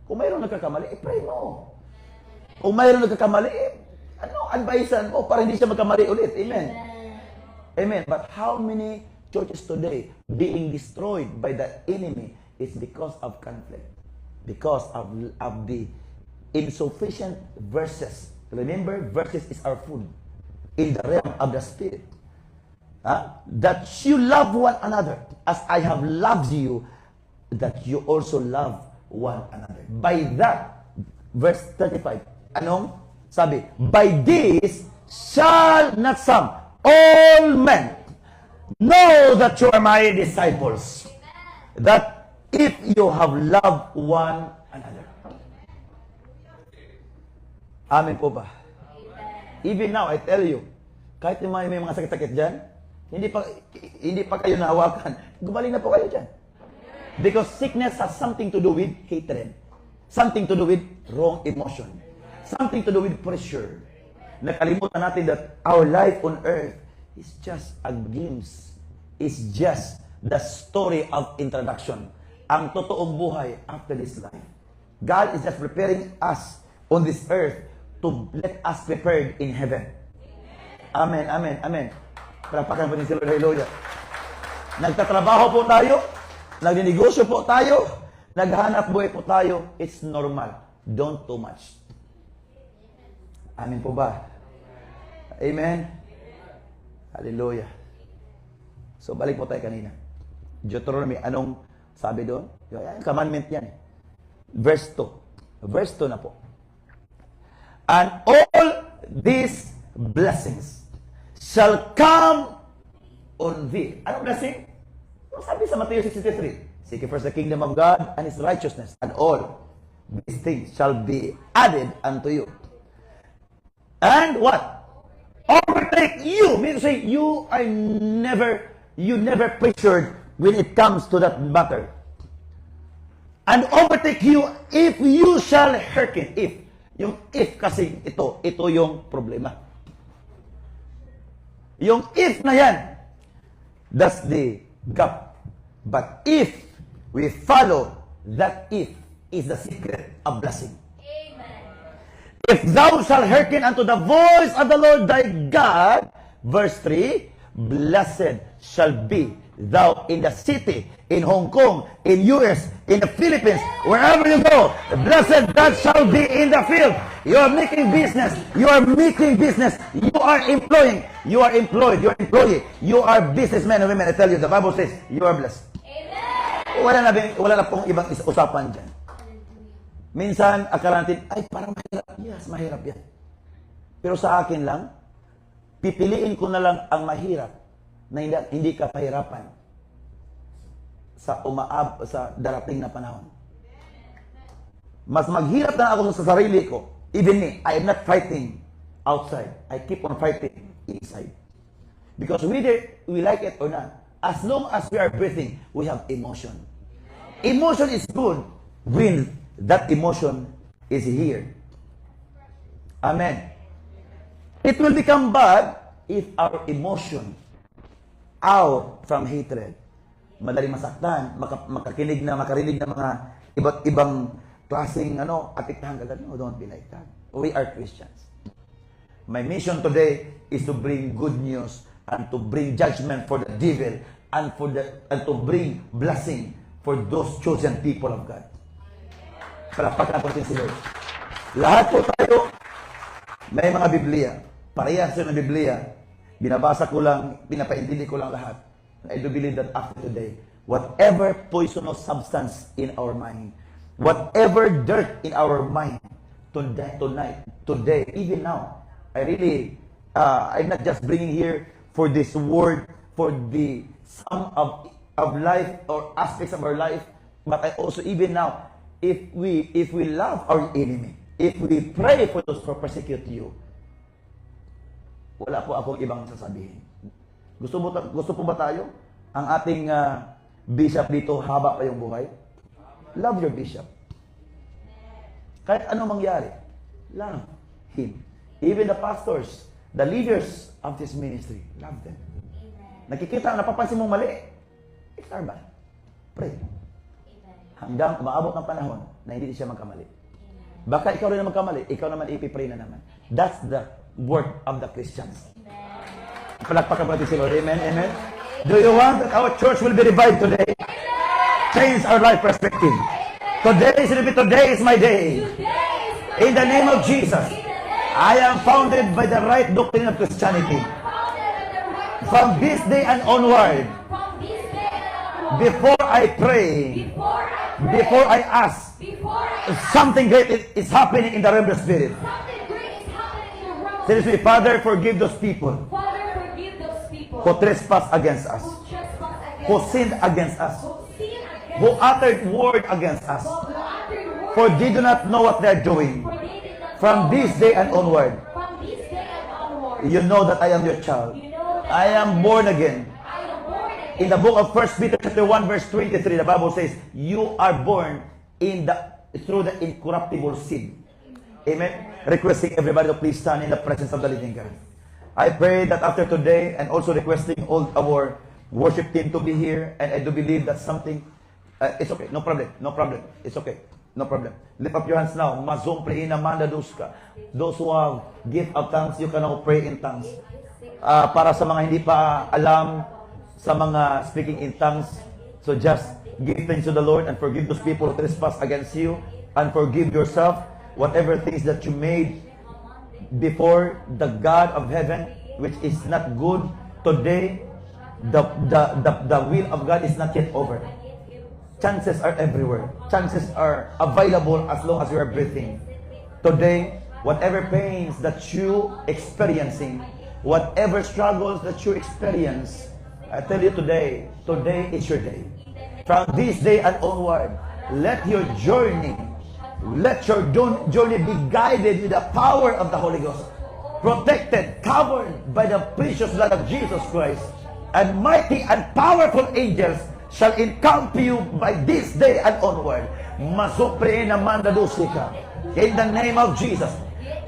Kung mayroong nagkakamali, pray mo. Kung mayroong nagkakamali, advisean mo para hindi siya magkamali ulit. Amen. Amen. But how many churches today being destroyed by the enemy is because of conflict. Because of the insufficient verses. Remember, verses is our food in the realm of the Spirit. That you love one another as I have loved you, that you also love one another. By that, verse 35, anong Sabi, by this shall not some, all men know that you are my disciples. That if you have loved one another. Amen po ba? Even now, I tell you, kahit yung may mga sakit-sakit dyan, hindi pa kayo nahawakan, gumaling na po kayo dyan. Because sickness has something to do with hatred. Something to do with wrong emotion. Something to do with pressure. Nakalimutan natin that our life on earth is just a glimpse. Is just the story of introduction. Ang totoong buhay after this life. God is just preparing us on this earth to let us prepared in heaven. Amen, amen, amen. Parapakan po ni Lord, hallelujah. Nagtatrabaho po tayo, nagninegosyo po tayo, naghanap buhay po tayo, it's normal. Don't too much. Amen po ba? Amen? Hallelujah. So, balik po tayo kanina. Deuteronomy, anong sabi doon? Yung commandment yan eh. Verse 2. Verse 2 na po. And all these blessings shall come on thee. Anong blessing? Ano sabi sa Matthew 6:63? Seek ye first the kingdom of God and His righteousness, and all these things shall be added unto you. And what? Overtake you. Means to say, you never pressured when it comes to that matter. And overtake you if you shall hearken. If. Yung if kasi ito yung problema. Yung if na yan, that's the gap. But if we follow that if is the secret of blessing. If thou shalt hearken unto the voice of the Lord thy God, verse 3, blessed shall be thou in the city, in Hong Kong, in US, in the Philippines, wherever you go. Blessed that shall be in the field. You are making business. You are making business. You are employing. You are employed. You are employee. You are businessmen and women. I tell you, the Bible says, you are blessed. Amen. Wala na pong ibang usapan dyan. Minsan, akala natin, ay, parang mahirap. Yes, mahirap yan. Pero sa akin lang, pipiliin ko na lang ang mahirap na hindi ka pahirapan sa darating na panahon. Mas maghirap na ako sa sarili ko. Even me, I am not fighting outside. I keep on fighting inside. Because whether we like it or not, as long as we are breathing, we have emotion. Emotion is good when that emotion is here. Amen. It will become bad if our emotion out from hatred. Madaling masaktan, makarinig na mga iba't ibang klaseng apektahan kagad. No, don't be like that. We are Christians. My mission today is to bring good news and to bring judgment for the devil and to bring blessing for those chosen people of God. Palapakan po si Lord. Lahat po tayo may mga Biblia. Parehas yun ng Biblia. Binabasa ko lang, pinapaintindi ko lang lahat. I do believe that after today, whatever poisonous substance in our mind, whatever dirt in our mind, tonight, today, even now, I really, I'm not just bringing here for this word, for the sum of life or aspects of our life, but I also, even now, if we love our enemy, if we pray for those who persecute you, wala po akong ibang sasabihin. Gusto po ba tayo? Ang ating bishop dito, haba pa yung buhay? Love your bishop. Kahit anong mangyari, love him. Even the pastors, the leaders of this ministry, love them. Nakikita, napapansin mong mali, ignore ba? Pray. Hanggang umaabot ng panahon na hindi siya magkamali. Baka ikaw rin na magkamali, ikaw naman ipipray na naman. That's the word of the Christians. Palakpakan natin si Lord. Amen, amen. Do you want that our church will be revived today? Change our life perspective. Today is my day. In the name of Jesus, I am founded by the right doctrine of Christianity. From this day and onward, before I pray, before I ask, something great is happening in the realm of the Spirit. Say this with me, Father, forgive those people Father, forgive those people who trespass against us, who trespass against who us, sinned against us, who sin against who us, uttered word against us. who uttered words For they do not know what they're doing. for they did not From know. this day and onward, From this day and onward, you know that I am your child. you know that I am born again. I am born again. In the book of 1 Peter chapter 1 verse 23, the Bible says, you are born through the incorruptible seed. Amen. Requesting everybody to please stand in the presence of the living God. I pray that after today, and also requesting all our worship team to be here, and I do believe that something, it's okay, no problem, it's okay, no problem. Lift up your hands now. Mazum preina manda duska. Those who have gift of tongues, you can now pray in tongues. Para sa mga hindi pa alam sa mga speaking in tongues, so just give thanks to the Lord and forgive those people who trespass against you, and forgive yourself whatever things that you made before the God of heaven, which is not good. Today, the will of God is not yet over. Chances are everywhere. Chances are available as long as you are breathing. Today, whatever pains that you experiencing, whatever struggles that you experience, I tell you today is your day. From this day and onward, let your journey be guided with the power of the Holy Ghost, protected, covered by the precious blood of Jesus Christ, and mighty and powerful angels shall encamp you by this day and onward. Masupre na mandadusika. In the name of Jesus.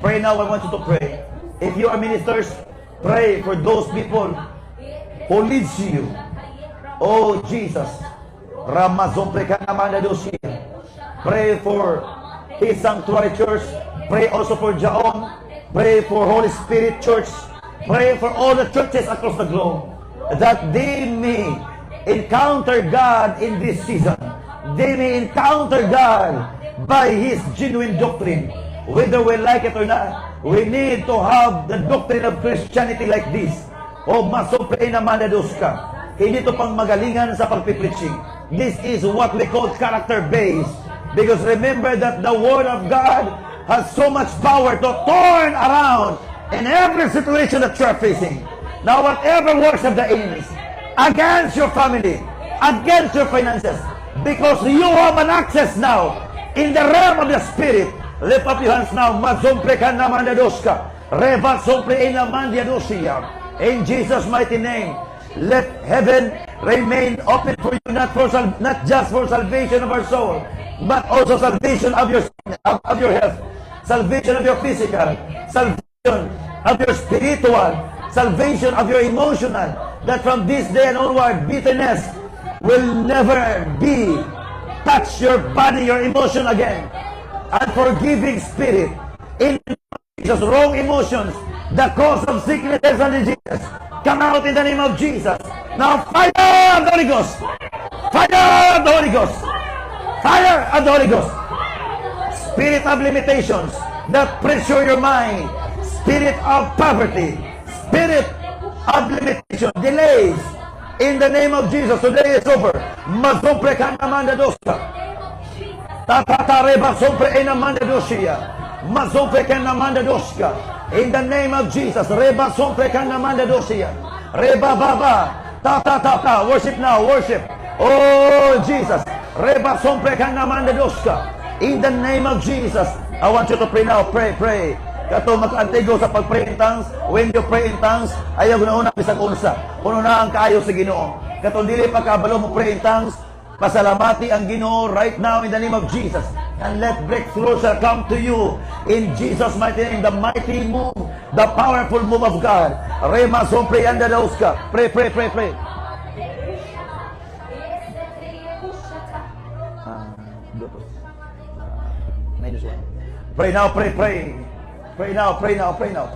Pray now. I want you to pray. If you are ministers, pray for those people who leads you. Oh Jesus. Ramazopre ka na mandadusika. Pray for His Sanctuary Church. Pray also for Jaon. Pray for Holy Spirit Church. Pray for all the churches across the globe, that they may encounter God in this season. They may encounter God by His genuine doctrine. Whether we like it or not, we need to have the doctrine of Christianity like this. O masopre na manaduska. Hindi to pang magalingan sa pagpipreaching. This is what we call character-based. Because remember that the Word of God has so much power to turn around in every situation that you are facing. Now, whatever works of the enemies against your family, against your finances, because you have an access now in the realm of the Spirit. Lift up your hands now. Mazompre ka na mandadoska. Reva sompre ina mandiadosia. In Jesus' mighty name, let heaven remain open for you, not just for salvation of our soul, but also salvation of your health, salvation of your physical, salvation of your spiritual, salvation of your emotional, that from this day and onward, bitterness will never be touch your body, your emotion again. Unforgiving spirit, in Jesus, wrong emotions, the cause of sicknesses and diseases, come out in the name of Jesus. Now fire of the Holy Ghost, fire of the Holy Ghost, fire of the Holy Ghost. Spirit of limitations that pressure your mind, spirit of poverty, spirit of limitation, delays, in the name of Jesus, today is over. Mazopre ka na mandadoska. Tatata reba sopre ina mandadosia. Mazopre ka na mandadoska. In the name of Jesus, reba sopre ka na mandadosia. Reba baba. Ta. Worship now, worship. Oh Jesus. Reba sopre ka na mandadoska. In the name of Jesus, I want you to pray now. Pray. Kato mag-antigo sa pag-pray in tongues. When you pray in tongues, ayaw na una bisag unsa. Puno na ang kaayo sa Ginoo. Kato dili pagkabalo mo pray in tongues, pasalamati ang Ginoo right now in the name of Jesus. And let breakthrough shall come to you in Jesus' mighty name. The mighty move, the powerful move of God. Rema sompre anda dauska. Pray. Pray now. Pray now.